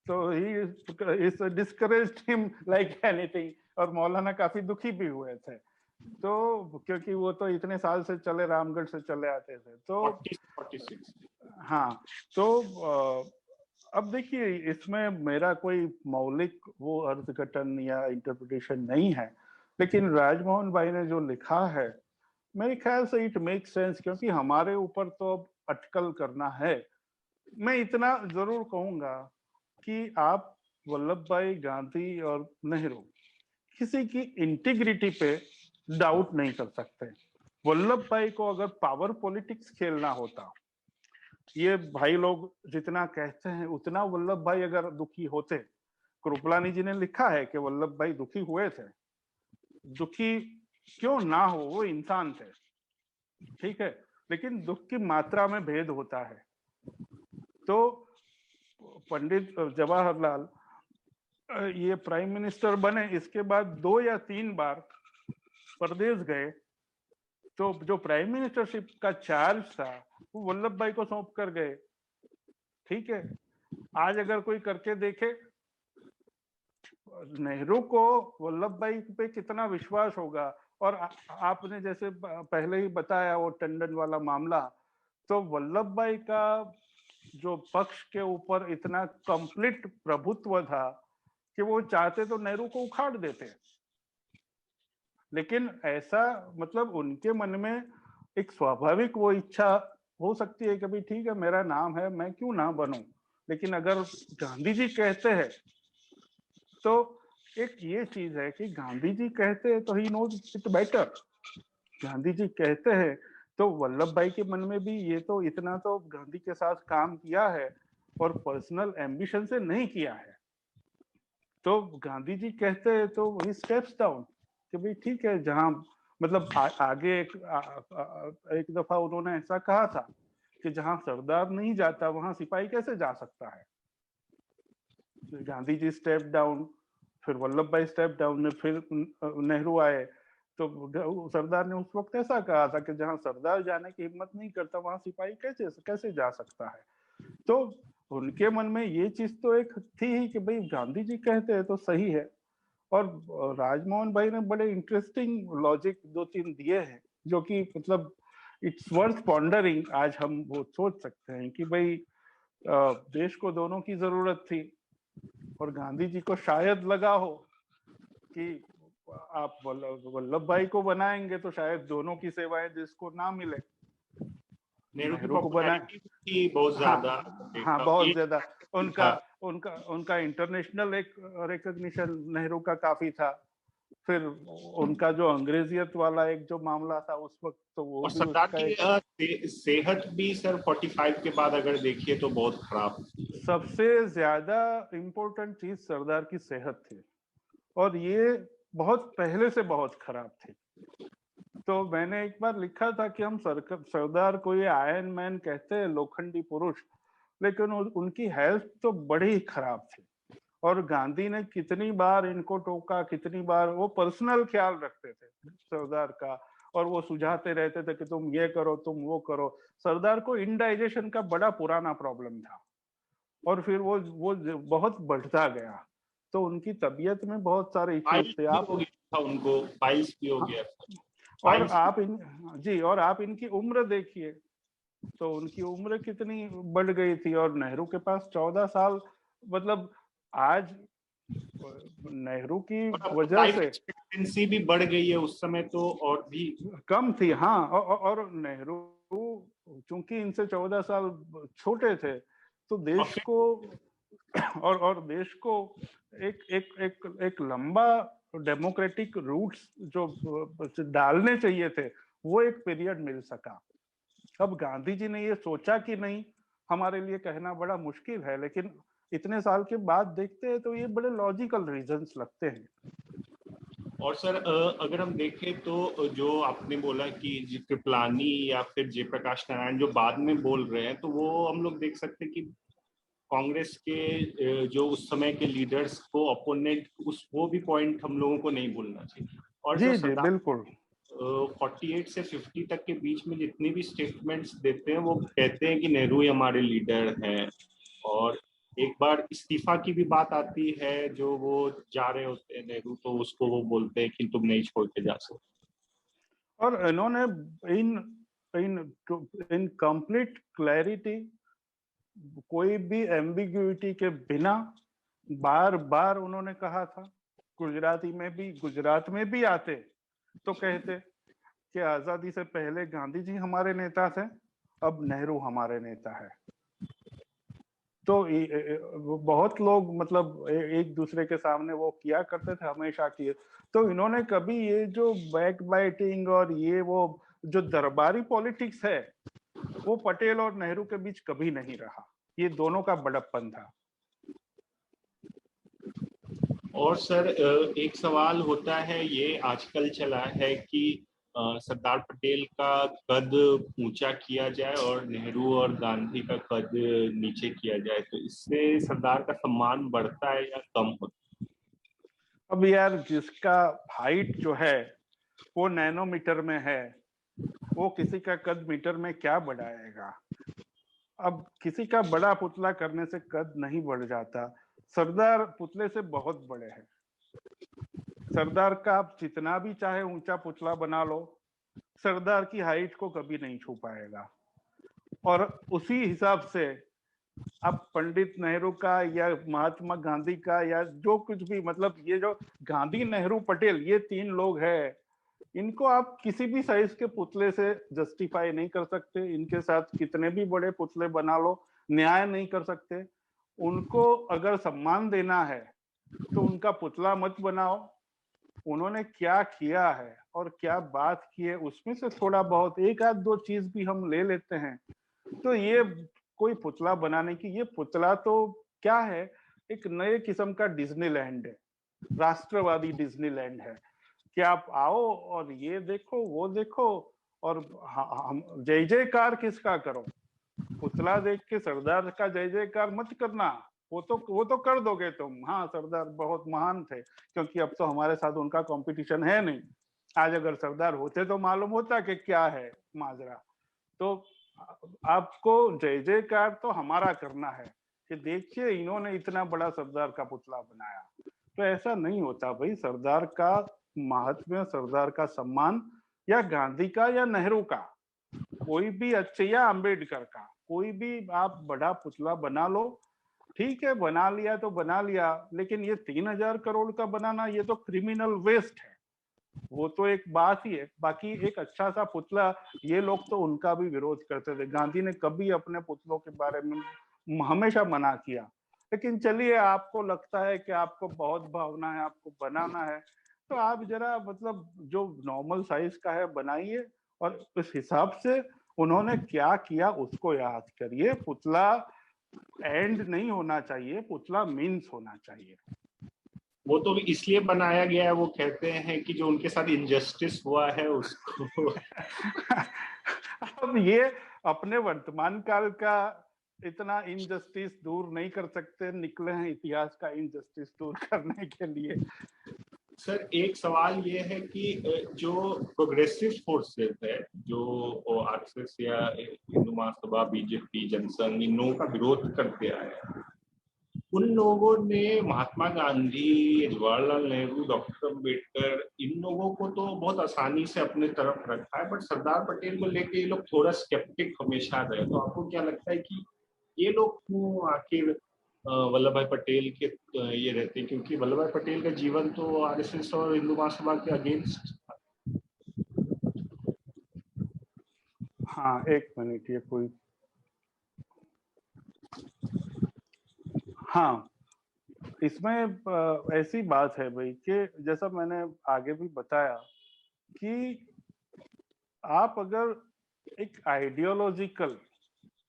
तो he is discouraged him like anything, और मौलाना काफी दुखी भी हुए थे, तो क्योंकि वो तो इतने साल से चले, रामगढ़ से चले आते थे, तो 46। हाँ। तो अब देखिए, इसमें मेरा कोई मौलिक वो अर्थघटन या इंटरप्रिटेशन नहीं है, लेकिन राजमोहन भाई ने जो लिखा है मेरे ख्याल से इट मेक सेंस, क्योंकि हमारे ऊपर तो अब अटकल करना है। मैं इतना जरूर कहूंगा कि आप वल्लभ भाई, गांधी और नेहरू किसी की इंटीग्रिटी पे डाउट नहीं कर सकते। वल्लभ भाई को अगर पावर पॉलिटिक्स खेलना होता, ये भाई लोग जितना कहते हैं उतना वल्लभ भाई अगर दुखी होते, कृपलानी जी ने लिखा है कि वल्लभ भाई दुखी हुए थे, दुखी क्यों ना हो, वो इंसान थे, ठीक है, लेकिन दुख की मात्रा में भेद होता है। तो पंडित जवाहरलाल ये प्राइम मिनिस्टर बने, इसके बाद 2 या 3 बार प्रदेश गए, तो जो प्राइम मिनिस्टरशिप का चार्ज था वो वल्लभ भाई को सौंप कर गए, ठीक है। आज अगर कोई करके देखे, नेहरू को वल्लभ भाई पे कितना विश्वास होगा। और आपने जैसे पहले ही बताया वो टंडन वाला मामला, तो वल्लभ भाई का जो पक्ष के ऊपर इतना कंप्लीट प्रभुत्व था कि वो चाहते तो नेहरू को उखाड़ देते, लेकिन ऐसा मतलब उनके मन में एक स्वाभाविक वो इच्छा हो सकती है कि भाई ठीक है, मेरा नाम है, मैं क्यों ना बनूं। लेकिन अगर गांधी जी कहते हैं, तो एक ये चीज है कि गांधी जी कहते हैं तो he knows it better, Gandhi ji कहते हैं तो वल्लभ भाई के मन में भी ये तो इतना तो गांधी के साथ काम किया है और पर्सनल एम्बिशन से नहीं किया है, तो गांधी जी कहते हैं तो ही स्टेप्स डाउन कि भाई ठीक है, जहां मतलब आगे एक दफा उन्होंने ऐसा कहा था कि जहां सरदार नहीं जाता वहां सिपाही कैसे जा सकता है। गांधी जी स्टेप डाउन, फिर वल्लभ भाई स्टेप डाउन, फिर नेहरू आए, तो सरदार ने उस वक्त ऐसा कहा था कि जहां सरदार जाने की हिम्मत नहीं करता वहां सिपाही कैसे कैसे जा सकता है। तो उनके मन में ये चीज तो एक थी ही कि भाई गांधी जी कहते हैं तो सही है। और राजमोहन भाई ने बड़े इंटरेस्टिंग लॉजिक 2-3 दिए हैं, जो कि मतलब इट्स वर्थ पॉन्डरिंग। आज हम वो सोच सकते हैं कि भाई देश को दोनों की जरूरत थी, और गांधी जी को शायद लगा हो कि आप वल्लभ भाई को बनाएंगे तो शायद दोनों की सेवाएं देश को ना मिले, नेहरू को बनाए। की बहुत ज्यादा। हाँ, बहुत ज्यादा। उनका हाँ। उनका उनका इंटरनेशनल एक रिकॉग्निशन नेहरू का काफी था। फिर उनका जो अंग्रेजियत वाला एक जो मामला था उस वक्त, तो वो और भी सरदार उसका की सेहत भी सर 45 के बाद अगर देखिए तो बहुत खराब थी। सबसे ज्यादा इम्पोर्टेंट चीज सरदार की सेहत थी, और ये बहुत पहले से बहुत खराब थी। तो मैंने एक बार लिखा था कि हम सरदार को ये आयरन मैन कहते हैं, लोखंडी पुरुष, लेकिन उनकी हेल्थ तो बड़ी खराब थी। और गांधी ने कितनी बार इनको टोका, कितनी बार, वो पर्सनल ख्याल रखते थे सरदार का, और वो सुझाते रहते थे कि तुम ये करो, तुम वो करो। सरदार को इंडाइजेशन का बड़ा पुराना प्रॉब्लम था, और फिर वो बहुत बढ़ता गया, तो उनकी तबीयत में बहुत सारे इश्यूज पाइल्स थे। भी आप हो गया था उनको, पाइल्स भी हो हाँ, गया। और पाइल्स आप जी, और आप इनकी उम्र देखिए, तो उनकी उम्र कितनी बढ़ गई थी, और नेहरू के पास 14 साल, मतलब आज नेहरू की और अब वजह लाइफ से एक्सपेक्टेंसी भी बढ़ गई है, उस समय तो और भी कम थी। हाँ, और नेहरू चूंकि इनसे 14 साल छोटे थे, तो और देश फिर को और देश को एक लंबा डेमोक्रेटिक रूट्स जो डालने चाहिए थे, वो एक पीरियड मिल सका। अब गांधी जी ने ये सोचा कि नहीं, हमारे लिए कहना बड़ा मुश्किल है, लेकिन इतने साल के बाद देखते हैं तो ये बड़े लॉजिकल रीजंस लगते हैं। और सर अगर हम देखें तो जो आपने बोला कि जी कृपलानी या फिर जयप्रकाश नारायण जो बाद में बोल रहे हैं, तो वो हम लोग देख सकते हैं कि कांग्रेस के जो उस समय के लीडर्स को अपोनेंट, उस वो भी पॉइंट हम लोगों को नहीं भूलना चाहिए। और जो जी जी सरदार बिल्कुल। 48 से 50 तक के बीच में जितनी भी स्टेटमेंट्स देते हैं, वो कहते हैं कि नेहरू ही हमारे लीडर हैं। और एक बार इस्तीफा की भी बात आती है, जो वो जा रहे होते हैं नेहरू, तो उसको वो बोलते हैं कि तुम नहीं छोड़ के जा सकते। और इन्होंने इन इन इन कंप्लीट क्लैरिटी, कोई भी एम्बिग्युइटी के बिना बार बार उन्होंने कहा था। गुजरात में भी आते तो कहते कि आजादी से पहले गांधी जी हमारे नेता थे, अब नेहरू हमारे नेता है। तो बहुत लोग मतलब एक दूसरे के सामने वो किया करते थे, हमेशा किए। तो इन्होंने कभी ये जो बैक बाइटिंग और ये वो जो दरबारी पॉलिटिक्स है, वो पटेल और नेहरू के बीच कभी नहीं रहा। ये दोनों का बड़प्पन था। और सर एक सवाल होता है, ये आजकल चला है कि सरदार पटेल का कद ऊंचा किया जाए और नेहरू और गांधी का कद नीचे किया जाए, तो इससे सरदार का सम्मान बढ़ता है या कम होता अब यार, जिसका हाइट जो है वो नैनोमीटर में है, वो किसी का कद मीटर में क्या बढ़ाएगा। अब किसी का बड़ा पुतला करने से कद नहीं बढ़ जाता। सरदार पुतले से बहुत बड़े हैं। सरदार का आप जितना भी चाहे ऊंचा पुतला बना लो, सरदार की हाइट को कभी नहीं छू पाएगा। और उसी हिसाब से अब पंडित नेहरू का या महात्मा गांधी का या जो कुछ भी, मतलब ये जो गांधी नेहरू पटेल, ये तीन लोग हैं, इनको आप किसी भी साइज के पुतले से जस्टिफाई नहीं कर सकते। इनके साथ कितने भी बड़े पुतले बना लो, न्याय नहीं कर सकते। उनको अगर सम्मान देना है तो उनका पुतला मत बनाओ। उन्होंने क्या किया है और क्या बात की है, उसमें से थोड़ा बहुत एक आध दो चीज भी हम ले लेते हैं, तो ये कोई पुतला बनाने की, ये पुतला तो क्या है, एक नए किस्म का डिज्नीलैंड है, राष्ट्रवादी डिज्नीलैंड है कि आप आओ और ये देखो वो देखो और हम जय जयकार किसका करो। पुतला देख के सरदार का जय जयकार मत करना। वो तो कर दोगे तुम, हाँ सरदार बहुत महान थे, क्योंकि अब तो हमारे साथ उनका कंपटीशन है नहीं। आज अगर सरदार होते तो मालूम होता कि क्या है माजरा। तो आपको जय जयकार तो हमारा करना है कि देखिए इन्होंने इतना बड़ा सरदार का पुतला बनाया। तो ऐसा नहीं होता भाई। सरदार का महात्म्य, सरदार का सम्मान, या गांधी का या नेहरू का, कोई भी अच्छे, या अंबेडकर का, कोई भी आप बड़ा पुतला बना लो, ठीक है, बना लिया तो बना लिया, लेकिन ये 3,000 करोड़ का बनाना, ये तो क्रिमिनल वेस्ट है। वो तो एक बात ही है। बाकी एक अच्छा सा पुतला, ये लोग तो उनका भी विरोध करते थे। गांधी ने कभी अपने पुतलों के बारे में हमेशा मना किया। लेकिन चलिए, आपको लगता है कि आपको बहुत भावना है, आपको बनाना है, तो आप जरा मतलब जो नॉर्मल साइज का है बनाइए, और उस हिसाब से उन्होंने क्या किया उसको याद करिए। पुतला एंड नहीं होना चाहिए, पुतला मीन्स होना चाहिए। वो तो इसलिए बनाया गया है, वो कहते हैं कि जो उनके साथ इनजस्टिस हुआ है उसको अब ये अपने वर्तमान काल का इतना इनजस्टिस दूर नहीं कर सकते, निकले हैं इतिहास का इनजस्टिस दूर करने के लिए। सर एक सवाल ये है कि जो प्रोग्रेसिव फोर्सेस है, जो आरएसएस या हिंदू महासभा, बीजेपी, जनसंघ, इन लोगों का विरोध करते आए हैं, उन लोगों ने महात्मा गांधी, जवाहरलाल नेहरू, डॉक्टर अम्बेडकर, इन लोगों को तो बहुत आसानी से अपने तरफ रखा है, बट सरदार पटेल को लेके ये लोग थोड़ा स्केप्टिक हमेशा रहे। तो आपको क्या लगता है कि ये लोग क्यों आखिर वल्लभ भाई पटेल के ये रहते हैं, क्योंकि वल्लभ भाई पटेल का जीवन तो आरएसएस और हिंदू महासभा के अगेंस्ट। हाँ, एक मिनट, ये कोई, हाँ, इसमें ऐसी बात है भाई कि जैसा मैंने आगे भी बताया कि आप अगर एक आइडियोलॉजिकल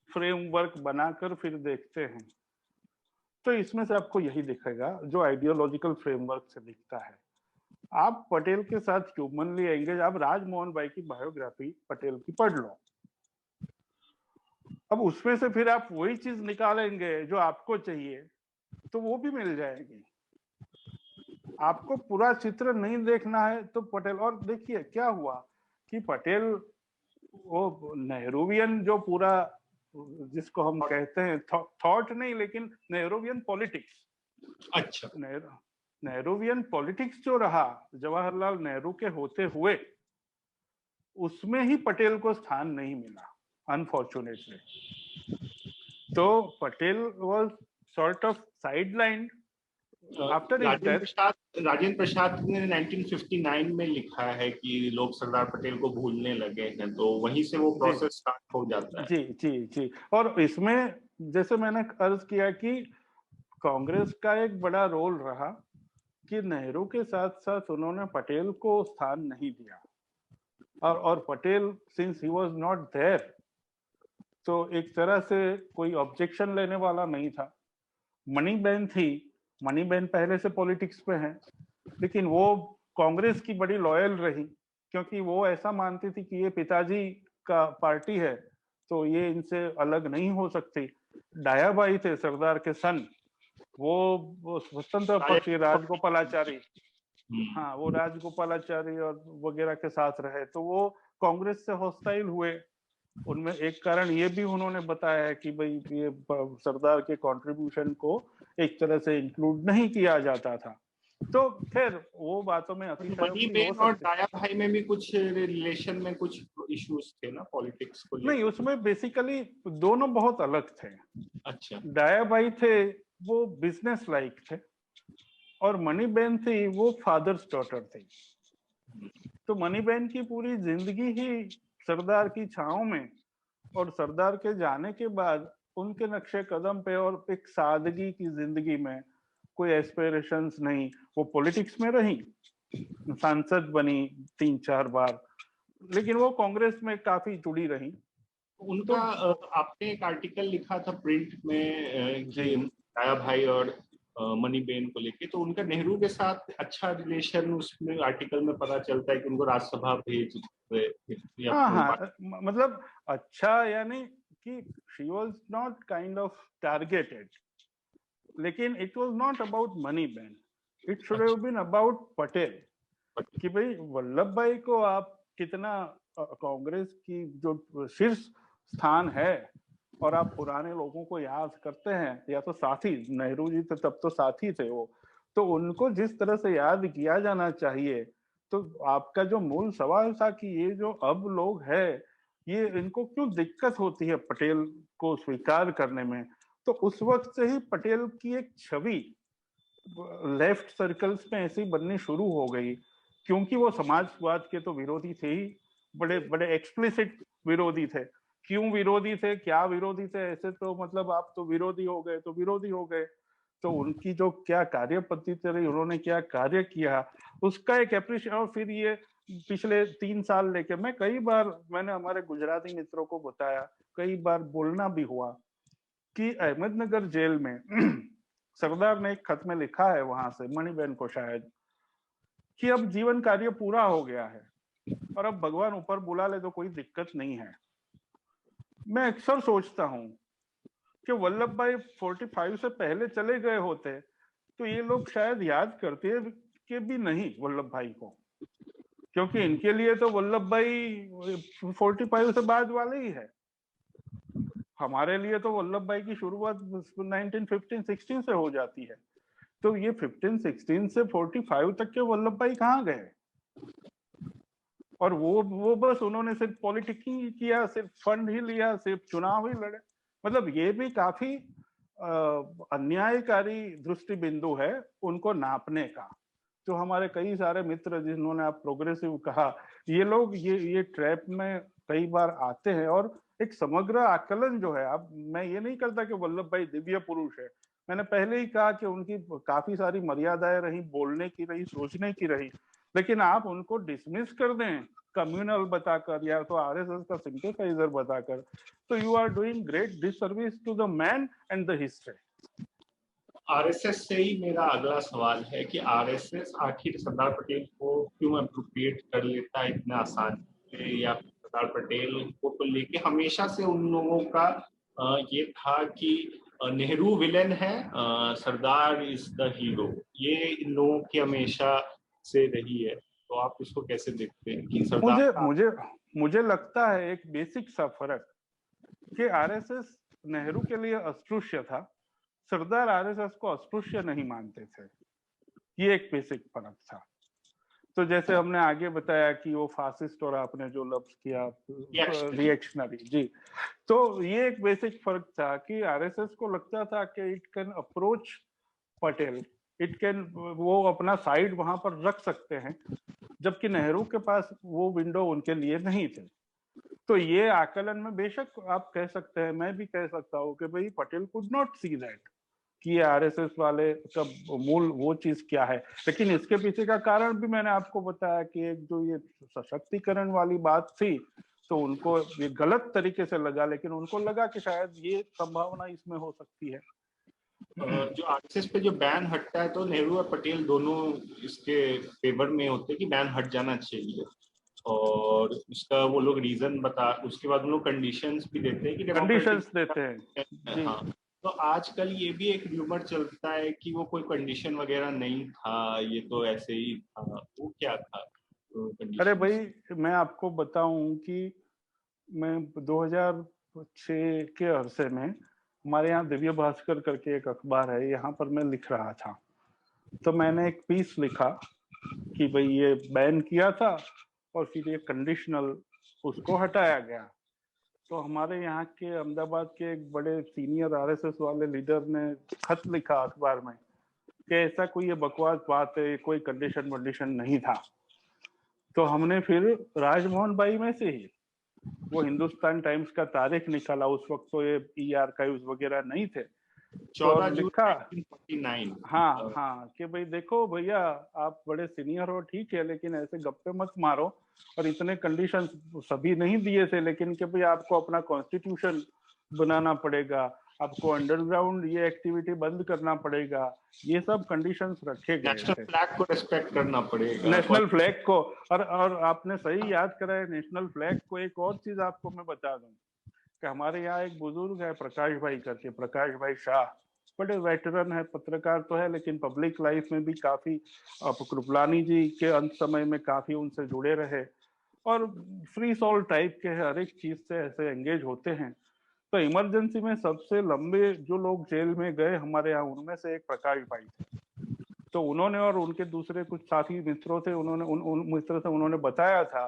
फ्रेमवर्क बनाकर फिर देखते हैं तो इसमें से आपको यही दिखेगा जो आइडियोलॉजिकल फ्रेमवर्क से दिखता है। आप पटेल के साथ ह्यूमनली एंगेज, आप राजमोहन भाई की बायोग्राफी पटेल की पढ़ लो, अब उसमें से फिर आप वही चीज निकालेंगे जो आपको चाहिए तो वो भी मिल जाएगी। आपको पूरा चित्र नहीं देखना है तो पटेल, और देखिए क्या हुआ कि पटेल वो नेहरूवियन जो पूरा, जिसको हम कहते हैं थॉट नहीं लेकिन नेहरूवियन पॉलिटिक्स, अच्छा, नेहरूवियन पॉलिटिक्स जो रहा जवाहरलाल नेहरू के होते हुए, उसमें ही पटेल को स्थान नहीं मिला अनफॉर्चुनेटली। तो Patel was sort of sidelined after his death. Rajendra Prasad ने 1959 में लिखा है कि लोग सरदार पटेल को भूलने लगे हैं, तो वहीं से वो प्रोसेस स्टार्ट हो जाता है। जी जी जी। और इसमें जैसे मैंने अर्ज किया कि कांग्रेस का एक बड़ा रोल रहा कि नेहरू के साथ साथ उन्होंने पटेल को स्थान नहीं दिया, और Patel since he was not there तो एक तरह से कोई ऑब्जेक्शन लेने वाला नहीं था। मणिबेन थी, मणिबेन पहले से पॉलिटिक्स में है, लेकिन वो कांग्रेस की बड़ी लॉयल रही क्योंकि वो ऐसा मानती थी कि ये पिताजी का पार्टी है तो ये इनसे अलग नहीं हो सकती। डायाबाई थे सरदार के सन, वो स्वतंत्र पक्षी राजगोपालाचारी, हाँ वो राजगोपालाचारी और वगैरह के साथ रहे तो वो कांग्रेस से हॉस्टाइल हुए। उनमें एक कारण ये भी उन्होंने बताया है कि भाई ये सरदार के कंट्रीब्यूशन को एक तरह से इंक्लूड नहीं किया जाता था। तो खैर वो बातों में अतिशयोक्ति हो और सकती, दाया भाई में भी कुछ रिलेशन में कुछ इश्यूज थे ना पॉलिटिक्स को नहीं उसमें बेसिकली दोनों बहुत अलग थे। अच्छा, डाया भाई थे वो बिजनेस लाइक थे और मणिबेन थी वो फादर्स डॉटर थी। तो मणिबेन की पूरी जिंदगी ही सरदार की छांव में और सरदार के जाने के बाद उनके नक्शे कदम पे और एक सादगी की जिंदगी में, कोई एस्पिरेशंस नहीं। वो पॉलिटिक्स में रही, सांसद बनी 3-4 बार, लेकिन वो कांग्रेस में काफी जुड़ी रही। उनका आपने एक आर्टिकल लिखा था प्रिंट में कि जी दाया भाई और मणिबेन को लेके, तो उनका नेहरू के साथ अच्छा रिलेशन उसमें आर्टिकल में पता चलता है कि उनको राज्यसभा भेज या हाँ हाँ, मतलब अच्छा यानी कि she was not kind of targeted, लेकिन it was not about Maniben, it should have been about Patel कि भाई वल्लभ भाई को आप कितना कांग्रेस की जो शीर्ष स्थान है और आप पुराने लोगों को याद करते हैं, या तो साथी नेहरू जी थे तब तो साथी थे वो, तो उनको जिस तरह से याद किया जाना चाहिए। तो आपका जो मूल सवाल था कि ये जो अब लोग हैं ये इनको क्यों दिक्कत होती है पटेल को स्वीकार करने में, तो उस वक्त से ही पटेल की एक छवि लेफ्ट सर्कल्स में ऐसी बननी शुरू हो गई, क्योंकि वो समाजवाद के तो विरोधी थे ही, बड़े बड़े एक्सप्लिसिट विरोधी थे। क्यों विरोधी थे, क्या विरोधी थे, ऐसे तो मतलब आप तो विरोधी हो गए तो विरोधी हो गए। तो उनकी जो क्या कार्य पद्धति रही, उन्होंने क्या कार्य किया, उसका एक एप्रिशिएट। और फिर ये पिछले 3 साल लेके मैं कई बार मैंने हमारे गुजराती मित्रों को बताया, कई बार बोलना भी हुआ कि अहमदनगर जेल में सरदार ने एक खत में लिखा है वहां से मणिबेन को शायद, कि अब जीवन कार्य पूरा हो गया है और अब भगवान ऊपर बुला ले तो कोई दिक्कत नहीं है। मैं अक्सर सोचता हूँ कि वल्लभ भाई 45 से पहले चले गए होते तो ये लोग शायद याद करते कि भी नहीं वल्लभ भाई को, क्योंकि इनके लिए तो वल्लभ भाई 45 से बाद वाले ही है। हमारे लिए तो वल्लभ भाई की शुरुआत 1915-16 से हो जाती है। तो ये 15-16 से 45 तक के वल्लभ भाई कहाँ गए? और वो बस उन्होंने सिर्फ पॉलिटिक्स ही किया, सिर्फ फंड ही लिया, सिर्फ चुनाव ही लड़े। मतलब ये भी काफी अन्यायकारी दृष्टि बिंदु है उनको नापने का। जो हमारे कई सारे मित्र जिन्होंने आप प्रोग्रेसिव कहा, ये लोग ये ट्रैप में कई बार आते हैं। और एक समग्र आकलन जो है, अब मैं ये नहीं करता कि वल्लभ भाई दिव्य पुरुष है, मैंने पहले ही कहा कि उनकी काफी सारी मर्यादाएं रही, बोलने की रही, सोचने की रही, लेकिन आप उनको डिसमिस कर दें कम्युनल बताकर या तो आरएसएस का सिंथेसाइजर बताकर, तो you are doing great disservice to the man and the history. RSS से ही मेरा अगला सवाल है कि आरएसएस आखिर सरदार पटेल को क्यों अप्रोप्रिएट कर लेता है इतना आसान से, या सरदार पटेल को लेके हमेशा से उन लोगों का ये था कि नेहरू विलेन है, सरदार इज द हीरो, ये इन लोगों की हमेशा से रही है। तो आप इसको कैसे देखते हैं कि सरदार मुझे लगता है एक बेसिक सा फर्क कि आरएसएस नेहरू के लिए अस्पृश्य था, सरदार आरएसएस को अस्पृश्य नहीं मानते थे। ये एक बेसिक फर्क था। तो जैसे हमने आगे बताया कि वो फासिस्ट और आपने जो लफ्ज किया रिएक्शनरी, जी, तो ये एक बेसिक फर्क था कि आरएसएस को लगता था कि it can approach Patel, it can, वो अपना साइड वहां पर रख सकते हैं, जबकि नेहरू के पास वो विंडो उनके लिए नहीं थे। तो ये आकलन में बेशक आप कह सकते हैं, मैं भी कह सकता हूँ कि भाई Patel could not see that कि आरएसएस वाले का मूल वो चीज क्या है। लेकिन इसके पीछे का कारण भी मैंने आपको बताया कि एक जो ये सशक्तिकरण वाली बात थी, तो उनको ये गलत तरीके से लगा, लेकिन उनको लगा कि शायद ये संभावना इसमें हो सकती है। जो आरएसएस पे जो बैन हटता है, तो नेहरू और पटेल दोनों इसके फेवर में होते हैं कि बैन हट जाना चाहिए, और उसका वो लोग रीजन बता, उसके बाद वो लोग कंडीशंस भी देते हैं कि कंडीशंस देते हैं। हाँ, तो आजकल ये भी एक र्यूमर चलता है कि वो कोई कंडीशन वगैरह नहीं था, ये तो ऐसे ही था, वो क्या था अरे भाई, मैं आपको बताऊं कि मैं 2006 के अरसे में हमारे यहाँ दिव्य भास्कर करके एक अखबार है, यहाँ पर मैं लिख रहा था। तो मैंने एक पीस लिखा कि भाई ये बैन किया था और फिर ये कंडीशनल उसको हटाया गया। तो हमारे यहाँ के अहमदाबाद के एक बड़े सीनियर आरएसएस वाले लीडर ने खत लिखा अखबार में कि ऐसा कोई ये बकवास बात है, कोई कंडीशन वंडीशन नहीं था। तो हमने फिर राजमोहन भाई में से ही वो हिंदुस्तान टाइम्स का तारीख निकाला, उस वक्त तो ये ई आर्काइव्स वगैरह नहीं थे, 14 जून लिखा 1949। हाँ कि भाई देखो भैया, आप बड़े सीनियर हो ठीक है, लेकिन ऐसे गप्पे मत मारो, और इतने कंडीशन सभी नहीं दिए थे, लेकिन कि भाई आपको अपना कॉन्स्टिट्यूशन बनाना पड़ेगा, आपको अंडरग्राउंड ये एक्टिविटी बंद करना पड़ेगा, ये सब कंडीशंस रखे गए थे। नेशनल फ्लैग को रिस्पेक्ट करना पड़ेगा, नेशनल फ्लैग को, और आपने सही याद कराया नेशनल फ्लैग को। एक और चीज आपको मैं बता दूं कि हमारे यहाँ एक बुजुर्ग है प्रकाश भाई करके, प्रकाश भाई शाह, बड़े वेटरन है, पत्रकार तो है लेकिन पब्लिक लाइफ में भी काफी, कृपलानी जी के अंत समय में काफी उनसे जुड़े रहे, और फ्री सोल टाइप के हर एक चीज से ऐसे एंगेज होते हैं। तो इमरजेंसी में सबसे लंबे जो लोग जेल में गए हमारे यहाँ, उनमें से एक प्रकाश भाई थे। तो उन्होंने और उनके दूसरे कुछ साथी मित्रों थे, उन्होंने उन मित्रों से उन्होंने बताया था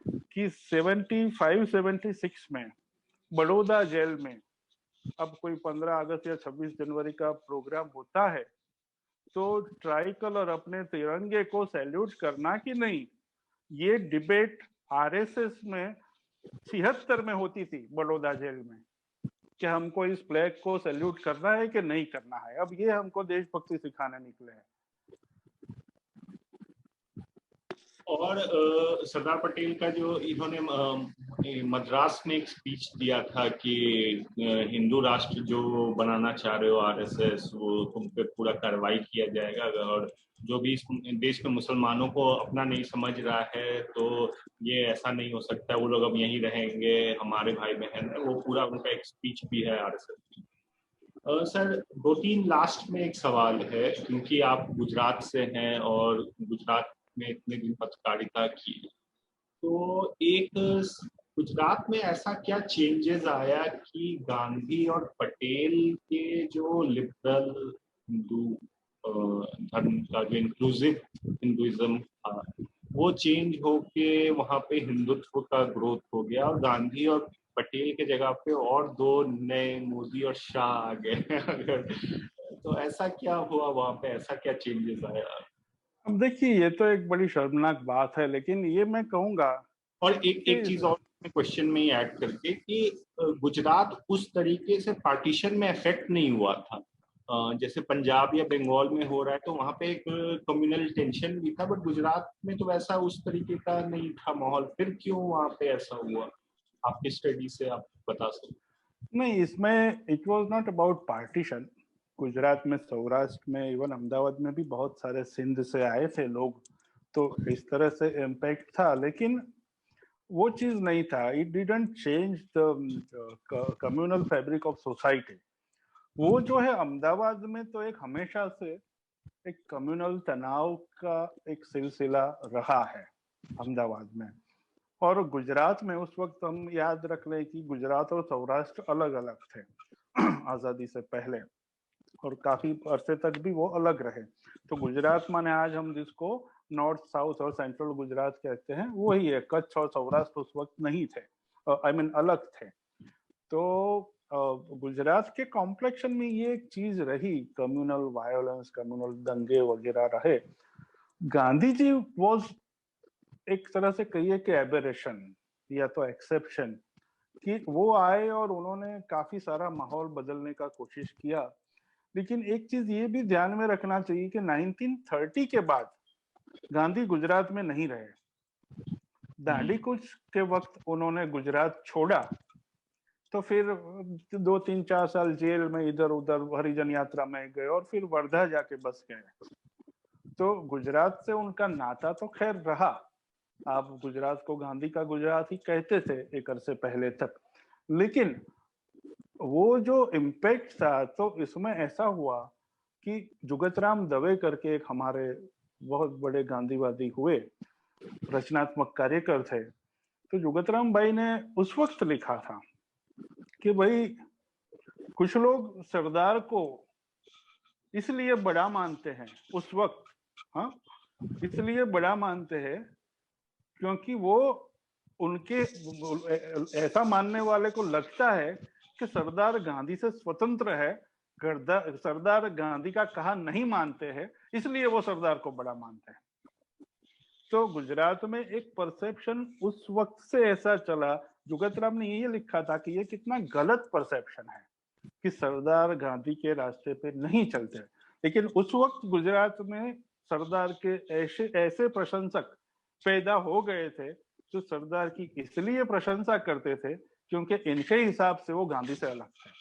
कि 75-76 में बड़ौदा जेल में अब कोई 15 अगस्त या 26 जनवरी का प्रोग्राम होता है, तो ट्राई कलर अपने तिरंगे को सैल्यूट करना कि नहीं, ये डिबेट आरएसएस में 76 में होती थी बड़ौदा जेल में, कि हमको इस फ्लैग को सैल्यूट करना है कि नहीं करना है। अब ये हमको देशभक्ति सिखाने निकले हैं। और सरदार पटेल का जो इन्होंने मद्रास में एक स्पीच दिया था कि हिंदू राष्ट्र जो बनाना चाह रहे हो आरएसएस, वो तुम पे पूरा कार्रवाई किया जाएगा, और जो भी इस देश में मुसलमानों को अपना नहीं समझ रहा है तो ये ऐसा नहीं हो सकता, वो लोग अब यहीं रहेंगे, हमारे भाई बहन है, वो पूरा उनका एक स्पीच भी है आरएसएस की। सर, 2-3 लास्ट में एक सवाल है, क्योंकि आप गुजरात से हैं और गुजरात में इतने दिन पत्रकारिता की, तो एक गुजरात में ऐसा क्या चेंजेस आया कि गांधी और पटेल के जो लिबरल हिंदू धर्म का जो इंक्लूसिव हिंदुइज्म था, वो चेंज होके वहां पे हिंदुत्व का ग्रोथ हो गया, और गांधी और पटेल के जगह पे और 2 नए मोदी और शाह आ गए अगर तो ऐसा क्या हुआ वहां पे, ऐसा क्या चेंजेस आया? अब देखिए, ये तो एक बड़ी शर्मनाक बात है, लेकिन ये मैं कहूंगा और एक कि एक चीज और क्वेश्चन में ही ऐड करके कि गुजरात उस तरीके से पार्टीशन में अफेक्ट नहीं हुआ था जैसे पंजाब या बंगाल में हो रहा है, तो वहां पे एक कम्युनल टेंशन भी था, बट गुजरात में तो वैसा उस तरीके का नहीं था माहौल। फिर क्यों वहां पे ऐसा हुआ? आपकी स्टडी से आप बता सकते? नहीं, इसमें it was not about partition. Gujarat में, सौराष्ट्र में, इवन अहमदाबाद में भी बहुत सारे सिंध से आए थे लोग, तो इस तरह से इम्पैक्ट था, लेकिन वो चीज नहीं था। It didn't change the communal fabric of society. वो जो है अहमदाबाद में तो एक हमेशा से एक कम्युनल तनाव का एक सिलसिला रहा है अहमदाबाद में। और गुजरात में उस वक्त हम याद रख लें कि गुजरात और सौराष्ट्र अलग अलग थे आजादी से पहले, और काफी अरसे तक भी वो अलग रहे। तो गुजरात माने आज हम जिसको नॉर्थ, साउथ और सेंट्रल गुजरात कहते हैं, वही है। कच्छ और सौराष्ट्र उस वक्त नहीं थे, आई मीन अलग थे। तो गुजरात के कॉम्प्लेक्शन में ये एक चीज रही, कम्युनल वायोलेंस, कम्युनल दंगे वगैरह रहे। गांधी जी वॉज एक तरह से कहिए कि एबेरेशन या तो एक्सेप्शन, कि वो आए और उन्होंने काफी सारा माहौल बदलने का कोशिश किया। लेकिन एक चीज ये भी ध्यान में रखना चाहिए कि 1930 के बाद गांधी गुजरात में नहीं रहे। दांडी कूच के वक्त उन्होंने गुजरात छोड़ा, तो फिर 2 3 4 साल जेल में इधर उधर हरिजन यात्रा में गए और फिर वर्धा जाके बस गए। तो गुजरात से उनका नाता तो खैर रहा। आप गुजरात को गांधी का गुजरात ही कहते थे एक अरसे पहले तक, लेकिन वो जो इम्पैक्ट था, तो इसमें ऐसा हुआ कि जुगतराम दवे करके एक हमारे बहुत बड़े गांधीवादी हुए, रचनात्मक कार्यकर थे। तो जुगतराम भाई ने उस वक्त लिखा था कि भाई, कुछ लोग सरदार को इसलिए बड़ा मानते हैं उस वक्त, हाँ, इसलिए बड़ा मानते हैं क्योंकि वो उनके ऐसा मानने वाले को लगता है कि सरदार गांधी से स्वतंत्र है, सरदार गांधी का कहा नहीं मानते हैं, इसलिए वो सरदार को बड़ा मानते हैं। तो गुजरात में एक परसेप्शन उस वक्त से ऐसा चला। जुगतराम ने ये लिखा था कि ये कितना गलत परसेप्शन है कि सरदार गांधी के रास्ते पे नहीं चलते। लेकिन उस वक्त गुजरात में सरदार के ऐसे ऐसे प्रशंसक पैदा हो गए थे जो सरदार की इसलिए प्रशंसा करते थे क्योंकि इनके हिसाब से वो गांधी से अलग थे।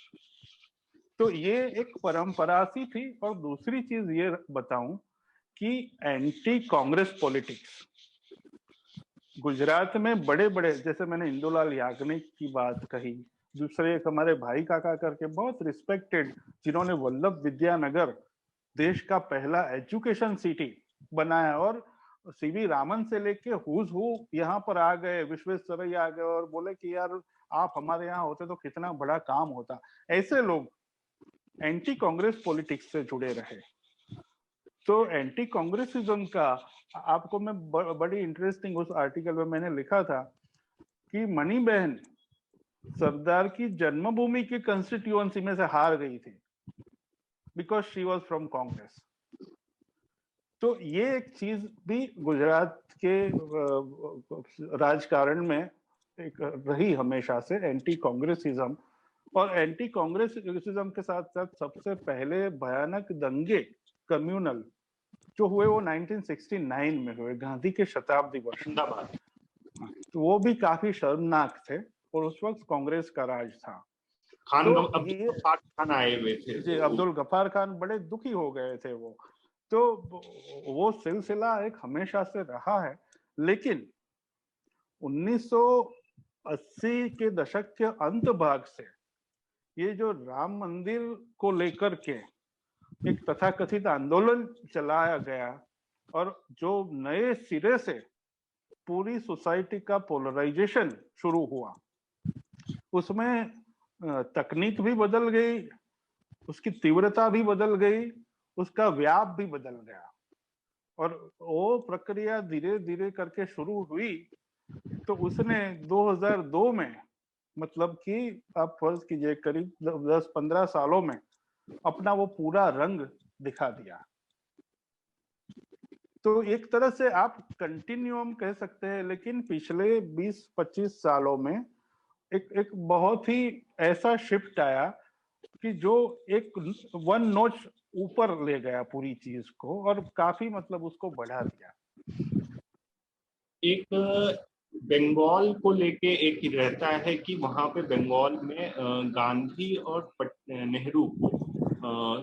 तो ये एक परंपरा सी थी। और दूसरी चीज ये बताऊं कि एंटी कांग्रेस पॉलिटिक्स गुजरात में बड़े बड़े, जैसे मैंने इंदुलाल याग्निक की बात कही, दूसरे एक हमारे भाई काका करके बहुत रिस्पेक्टेड, जिन्होंने वल्लभ विद्यानगर देश का पहला एजुकेशन सिटी बनाया, और सीवी रामन से लेके हुज हु यहाँ पर आ गए, विश्वेश्वरैया आ गए और बोले कि यार आप हमारे यहाँ होते तो कितना बड़ा काम होता। ऐसे लोग एंटी कांग्रेस पॉलिटिक्स से जुड़े रहे। तो एंटी कांग्रेसिज्म का आपको मैं बड़ी इंटरेस्टिंग उस आर्टिकल में मैंने लिखा था कि मणि बहन सरदार की जन्मभूमि की कंस्टिट्यूएंसी में से हार गई थी because she was from Congress. तो ये एक चीज भी गुजरात के राजकारण में एक रही हमेशा से, एंटी कांग्रेसिज्म। और एंटी कांग्रेसिज्म के साथ साथ सबसे पहले भयानक दंगे कम्युनल जो हुए वो 1969 में हुए, गांधी के शताब्दी वर्ष में। तो वो भी काफी शर्मनाक थे और उस वक्त कांग्रेस का राज था। खान तो अब्दुल गफ्फार खान आए हुए थे, जी, अब्दुल गफ्फार खान बड़े दुखी हो गए थे वो। तो वो सिलसिला एक हमेशा से रहा है। लेकिन 1980 के दशक के अंत भाग से ये जो राम मंदिर को लेकर के एक तथाकथित आंदोलन चलाया गया और जो नए सिरे से पूरी सोसाइटी का पोलराइजेशन शुरू हुआ, उसमें तकनीक भी बदल गई, उसकी तीव्रता भी बदल गई, उसका व्याप भी बदल गया। और वो प्रक्रिया धीरे धीरे करके शुरू हुई। तो उसने 2002 में मतलब कि आप फर्ज कीजिए करीब 10-15 सालों में अपना वो पूरा रंग दिखा दिया। तो एक तरह से आप कंटिन्यूम कह सकते हैं, लेकिन पिछले 20-25 सालों में एक एक बहुत ही ऐसा शिफ्ट आया कि जो एक वन नॉच ऊपर ले गया पूरी चीज को, और काफी मतलब उसको बढ़ा दिया। एक बंगाल को लेके एक रहता है कि वहां पे बंगाल में गांधी और नेहरू को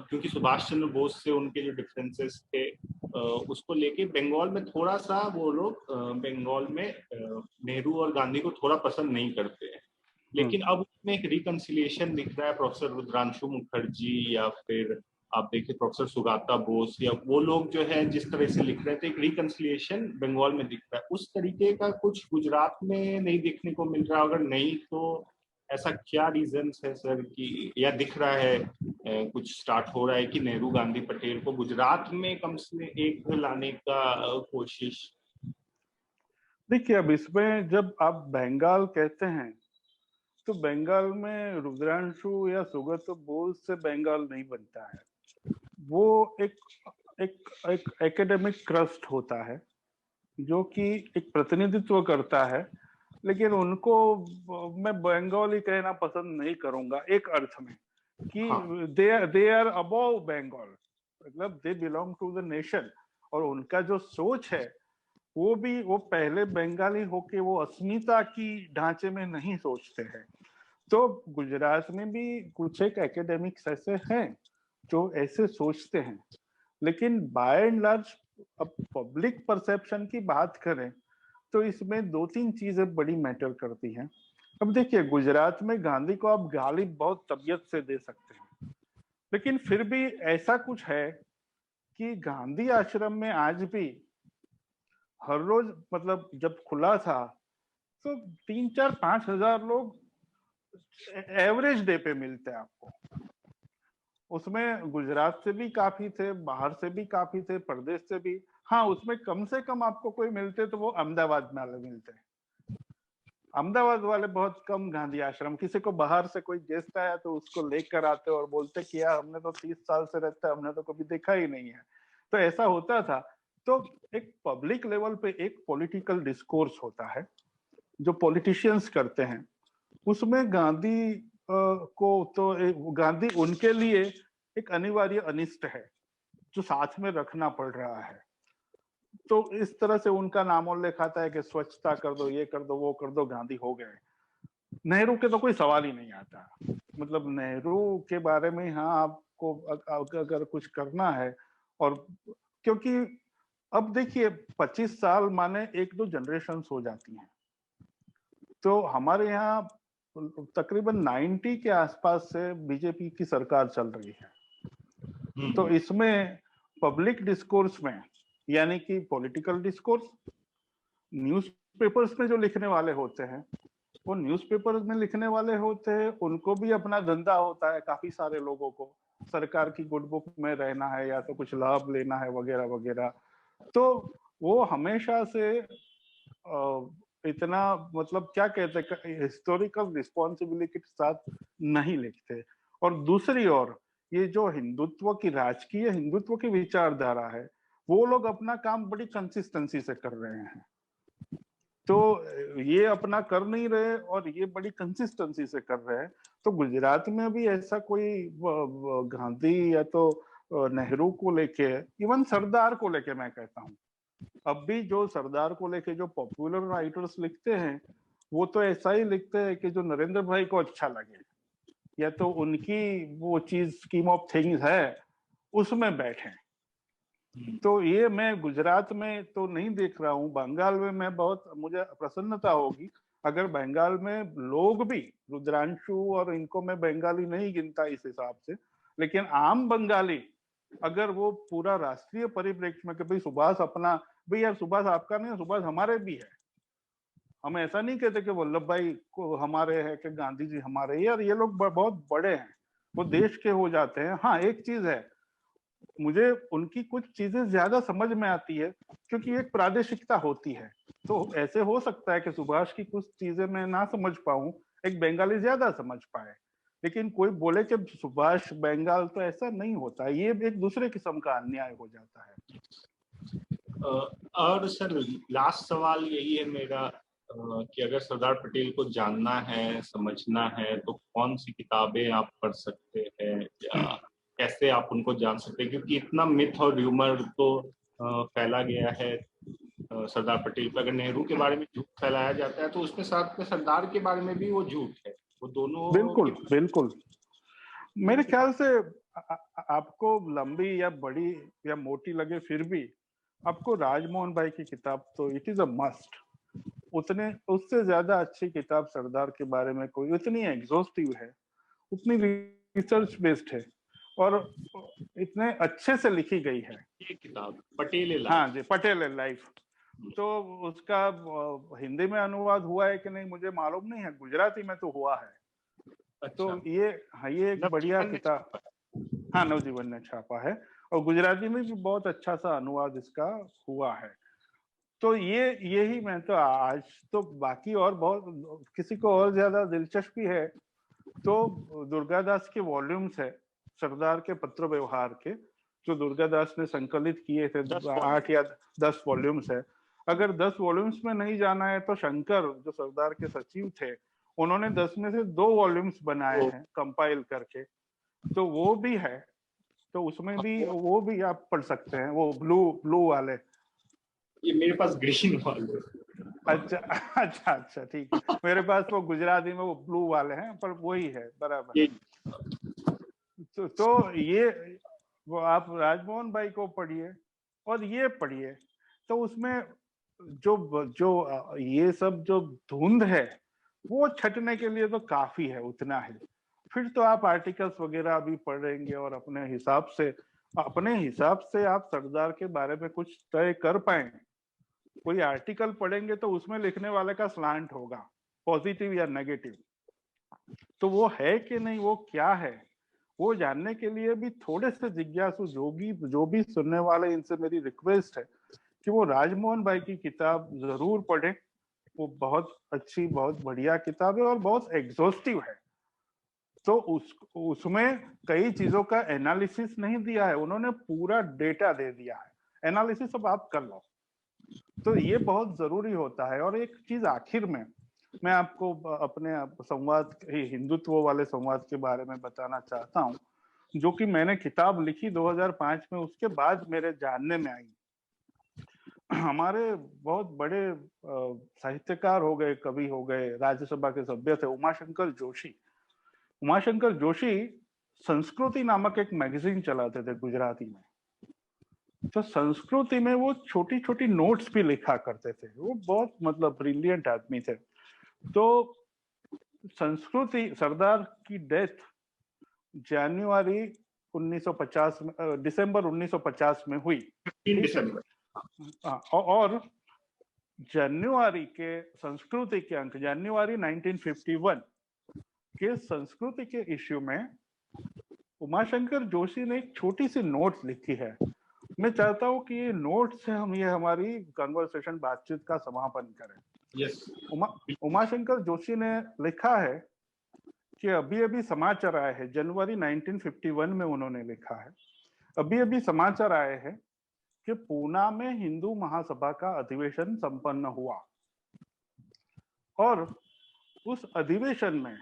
क्योंकि सुभाष चंद्र बोस से उनके जो डिफरेंसेस थे उसको लेके बंगाल में थोड़ा सा वो लोग बंगाल में नेहरू और गांधी को थोड़ा पसंद नहीं करते हैं। लेकिन अब उसमें एक रिकंसिलिएशन दिख रहा है। प्रोफेसर रुद्रांशु मुखर्जी या फिर आप देखिए प्रोफेसर सुगाता बोस या वो लोग जो है जिस तरह से लिख रहे थे, एक रिकंसिलिएशन बंगाल में दिख रहा है। उस तरीके का कुछ गुजरात में नहीं देखने को मिल रहा। अगर नहीं तो ऐसा क्या रीजंस है सर कि या दिख रहा है कुछ स्टार्ट हो रहा है कि नेहरू गांधी पटेल को गुजरात में कम से एक लाने का कोशिश? देखिए, अब इसमें जब आप बंगाल कहते हैं तो बंगाल में रुद्रांशु या सुगत बोस से बंगाल नहीं बनता है। वो एक एक एक एकेडमिक क्रस्ट होता है जो कि एक प्रतिनिधित्व करता है, लेकिन उनको मैं बंगाली कहना पसंद नहीं करूंगा एक अर्थ में कि हाँ। दे आर अबव बंगाल, मतलब they belong to the nation. और उनका जो सोच है वो पहले बंगाली होके वो अस्मिता की ढांचे में नहीं सोचते हैं। तो गुजरात में भी कुछ एक एकेडमिक्स ऐसे हैं जो ऐसे सोचते हैं, लेकिन बाय एंड लार्ज अब पब्लिक परसेप्शन की बात करें तो इसमें 2-3 चीजें बड़ी मैटर करती हैं। अब देखिए, गुजरात में गांधी को आप गाली बहुत तबीयत से दे सकते हैं, लेकिन फिर भी ऐसा कुछ है कि गांधी आश्रम में आज भी हर रोज, मतलब जब खुला था तो 3-4-5 हजार लोग एवरेज डे पे मिलते हैं आपको। उसमें गुजरात से भी काफी थे, बाहर से भी काफी थे, प्रदेश से भी। हाँ, उसमें कम से कम आपको कोई मिलते तो वो अहमदाबाद में वाले मिलते हैं। अहमदाबाद वाले बहुत कम गांधी आश्रम, किसी को बाहर से कोई गेस्ट आया तो उसको लेकर आते और बोलते कि यार हमने तो 30 साल से रहते हैं, हमने तो कभी देखा ही नहीं है। तो ऐसा होता था। तो एक पब्लिक लेवल पे एक पॉलिटिकल डिस्कोर्स होता है जो पॉलिटिशियंस करते हैं, उसमें गांधी को तो गांधी उनके लिए एक अनिवार्य अनिष्ट है जो साथ में रखना पड़ रहा है। तो इस तरह से उनका नामोल्लेख आता है कि स्वच्छता कर दो, ये कर दो, वो कर दो, गांधी हो गए। नेहरू के तो कोई सवाल ही नहीं आता। मतलब नेहरू के बारे में हाँ आपको अगर कुछ करना है, और क्योंकि अब देखिए 25 साल माने 1-2 जनरेशन हो जाती हैं। तो हमारे यहाँ तकरीबन 90 के आसपास से बीजेपी की सरकार चल रही है। तो इसमें पब्लिक डिस्कोर्स में, यानी कि पॉलिटिकल डिस्कोर्स, न्यूज़पेपर्स में जो लिखने वाले होते हैं वो न्यूज़पेपर्स में लिखने वाले होते हैं, उनको भी अपना धंधा होता है। काफी सारे लोगों को सरकार की गुड बुक में रहना है या तो कुछ लाभ लेना है वगैरह वगैरह। तो वो हमेशा से इतना, मतलब क्या कहते हैं, हिस्टोरिकल रिस्पॉन्सिबिलिटी के साथ नहीं लिखते। और दूसरी ओर ये जो हिंदुत्व की, राजकीय हिंदुत्व की विचारधारा है, वो लोग अपना काम बड़ी कंसिस्टेंसी से कर रहे हैं। तो ये अपना कर नहीं रहे और ये बड़ी कंसिस्टेंसी से कर रहे हैं। तो गुजरात में भी ऐसा कोई गांधी या तो नेहरू को लेके, इवन सरदार को लेके मैं कहता हूँ, अब भी जो सरदार को लेके जो पॉपुलर राइटर्स लिखते हैं वो तो ऐसा ही लिखते हैं कि जो नरेंद्र भाई को अच्छा लगे या तो उनकी वो चीज स्कीम ऑफ थिंग्स है उसमें बैठे। तो ये मैं गुजरात में तो नहीं देख रहा हूँ। बंगाल में मैं बहुत, मुझे प्रसन्नता होगी अगर बंगाल में लोग भी, रुद्रांशु और इनको मैं बंगाली नहीं गिनता इस हिसाब से, लेकिन आम बंगाली अगर वो पूरा राष्ट्रीय परिप्रेक्ष्य में कि भाई सुभाष अपना, भाई यार सुभाष आपका नहीं, सुभाष हमारे भी है। हम ऐसा नहीं कहते कि वल्लभ भाई को हमारे है कि गांधी जी हमारे, यार ये लोग बहुत बड़े हैं, वो देश के हो जाते हैं। हाँ, एक चीज है, मुझे उनकी कुछ चीजें ज्यादा समझ में आती है क्योंकि एक प्रादेशिकता होती है। तो ऐसे हो सकता है कि सुभाष की कुछ चीजें मैं ना समझ पाऊं, एक बंगाली ज्यादा समझ पाए, लेकिन कोई बोले कि सुभाष बंगाल, तो ऐसा नहीं होता, ये एक दूसरे किस्म का अन्याय हो जाता है। और सर लास्ट सवाल यही है मेरा कि अगर सरदार पटेल को जानना है, समझना है, तो कौन सी किताबें आप पढ़ सकते हैं या कैसे आप उनको जान सकते हैं, क्योंकि इतना मिथ और र्यूमर तो फैला गया है सरदार पटेल पर। अगर नेहरू के बारे में झूठ फैलाया जाता है तो उसके साथ में सरदार के बारे में भी वो झूठ है, वो दोनों बिल्कुल बिल्कुल। मेरे तो ख्याल से आपको लंबी या बड़ी या मोटी लगे, फिर भी आपको राजमोहन भाई की किताब तो इट इज अ मस्ट। उतने उससे ज्यादा अच्छी किताब सरदार के बारे में कोई, उतनी एग्जॉस्टिव है, उतनी रिसर्च बेस्ड है और इतने अच्छे से लिखी गई है ये किताब पटेल हाँ लाइफ। जी, पटेल लाइफ। तो उसका हिंदी में अनुवाद हुआ है कि नहीं मुझे मालूम नहीं है, गुजराती में तो हुआ है। अच्छा, तो ये हाँ, ये एक बढ़िया नवजीवन ने किताब, छापा हाँ नवजीवन ने छापा है, और गुजराती में भी बहुत अच्छा सा अनुवाद इसका हुआ है। तो ये यही मैं तो आज तो बाकी और बहुत किसी को और ज्यादा दिलचस्पी है तो दुर्गादास के वॉल्यूम्स है सरदार के पत्र व्यवहार के, जो दुर्गादास ने संकलित किए थे, 8 या 10 वॉल्यूम्स है। अगर 10 वॉल्यूम्स में नहीं जाना है तो शंकर जो सरदार के सचिव थे, उन्होंने 10 में से 2 वॉल्यूम्स बनाए हैं कंपाइल करके, तो वो भी है। तो उसमें भी वो भी आप पढ़ सकते हैं, वो ब्लू ब्लू वाले। ये मेरे पास ग्रीन वाले। अच्छा अच्छा अच्छा, ठीक है, मेरे पास वो गुजराती में वो ब्लू वाले हैं, पर वही है, बराबर है। तो ये वो आप राजमोहन भाई को पढ़िए और ये पढ़िए, तो उसमें जो जो ये सब जो धुंध है वो छटने के लिए तो काफी है, उतना है। फिर तो आप आर्टिकल्स वगैरह भी पढ़ेंगे और अपने हिसाब से आप सरदार के बारे में कुछ तय कर पाए। कोई आर्टिकल पढ़ेंगे तो उसमें लिखने वाले का स्लांट होगा, पॉजिटिव या नेगेटिव, तो वो है कि नहीं, वो क्या है, वो जानने के लिए भी थोड़े से जिज्ञासु जो भी सुनने वाले, इनसे मेरी रिक्वेस्ट है कि वो राजमोहन भाई की किताब जरूर पढ़ें। वो बहुत अच्छी, बहुत बढ़िया किताब है और बहुत एग्जॉस्टिव है। तो उसमें कई चीजों का एनालिसिस नहीं दिया है, उन्होंने पूरा डेटा दे दिया है, एनालिसिस अब आप कर लो। तो ये बहुत जरूरी होता है। और एक चीज आखिर में मैं आपको अपने संवाद, हिंदुत्व वाले संवाद के बारे में बताना चाहता हूँ, जो कि मैंने किताब लिखी 2005 में, उसके बाद मेरे जानने में आई। हमारे बहुत बड़े साहित्यकार हो गए, कवि हो गए, राज्यसभा के सभ्य थे उमाशंकर जोशी। उमाशंकर जोशी संस्कृति नामक एक मैगजीन चलाते थे गुजराती में। तो संस्कृति में वो छोटी छोटी नोट्स भी लिखा करते थे, वो बहुत मतलब ब्रिलियंट आदमी थे। तो संस्कृति, सरदार की डेथ जनवरी 1950 में, दिसंबर 1950 में हुई, 15 ठीक है। दिसंबर। और जनवरी के संस्कृति के अंक, जनवरी 1951 के संस्कृति के इश्यू में उमाशंकर जोशी ने एक छोटी सी नोट लिखी है। मैं चाहता हूँ कि ये नोट से हम ये हमारी कन्वर्सेशन, बातचीत का समापन करें। यस। उमाशंकर जोशी ने लिखा है कि अभी अभी समाचार आए हैं, जनवरी 1951 में उन्होंने लिखा है, अभी अभी समाचार आए हैं कि पूना में हिंदू महासभा का अधिवेशन संपन्न हुआ और उस अधिवेशन में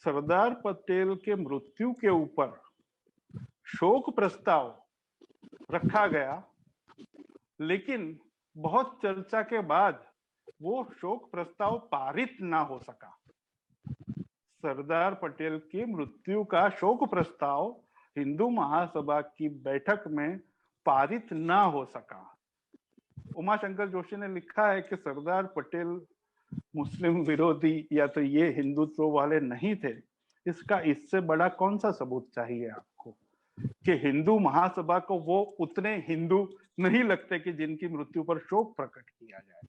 सरदार पटेल के मृत्यु के ऊपर शोक प्रस्ताव रखा गया, लेकिन बहुत चर्चा के बाद वो शोक प्रस्ताव पारित ना हो सका। सरदार पटेल की मृत्यु का शोक प्रस्ताव हिंदू महासभा की बैठक में पारित ना हो सका। उमाशंकर जोशी ने लिखा है कि सरदार पटेल मुस्लिम विरोधी या तो ये हिंदुत्व वाले नहीं थे। इसका इससे बड़ा कौन सा सबूत चाहिए आपको कि हिंदू महासभा को वो उतने हिंदू नहीं लगते कि जिनकी मृत्यु पर शोक प्रकट किया जाए।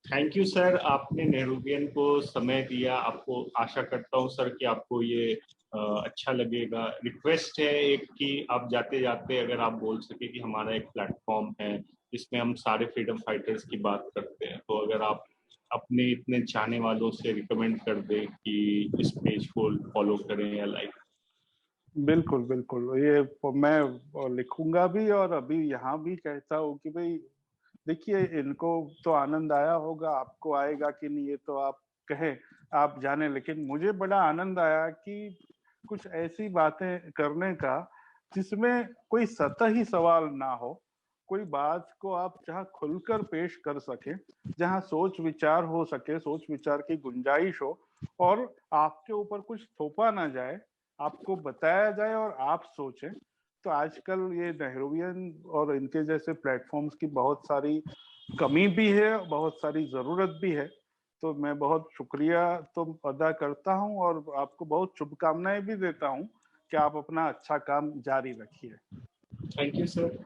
थैंक यू सर, आपने नेहरूवियन को समय दिया। आपको आशा करता हूँ सर कि आपको ये अच्छा लगेगा। रिक्वेस्ट है एक कि आप जाते जाते अगर आप बोल सके कि हमारा एक प्लेटफॉर्म है जिसमें हम सारे फ्रीडम फाइटर्स की बात करते हैं, तो अगर आप अपने इतने चाहने वालों से रिकमेंड कर दें कि इस पेज को फॉलो करें या लाइक। बिल्कुल बिल्कुल, ये मैं लिखूंगा भी और अभी यहाँ भी कहता हूँ कि भाई देखिए, इनको तो आनंद आया होगा, आपको आएगा कि नहीं ये तो आप कहें, आप जाने, लेकिन मुझे बड़ा आनंद आया कि कुछ ऐसी बातें करने का जिसमें कोई सतही सवाल ना हो, कोई बात को आप जहाँ खुलकर पेश कर सके, जहाँ सोच विचार हो सके, सोच विचार की गुंजाइश हो, और आपके ऊपर कुछ थोपा ना जाए, आपको बताया जाए और आप सोचें। तो आजकल ये नेहरूवियन और इनके जैसे प्लेटफॉर्म्स की बहुत सारी कमी भी है, बहुत सारी जरूरत भी है। तो मैं बहुत शुक्रिया तो अदा करता हूं और आपको बहुत शुभकामनाएं भी देता हूं कि आप अपना अच्छा काम जारी रखिए। Thank you sir.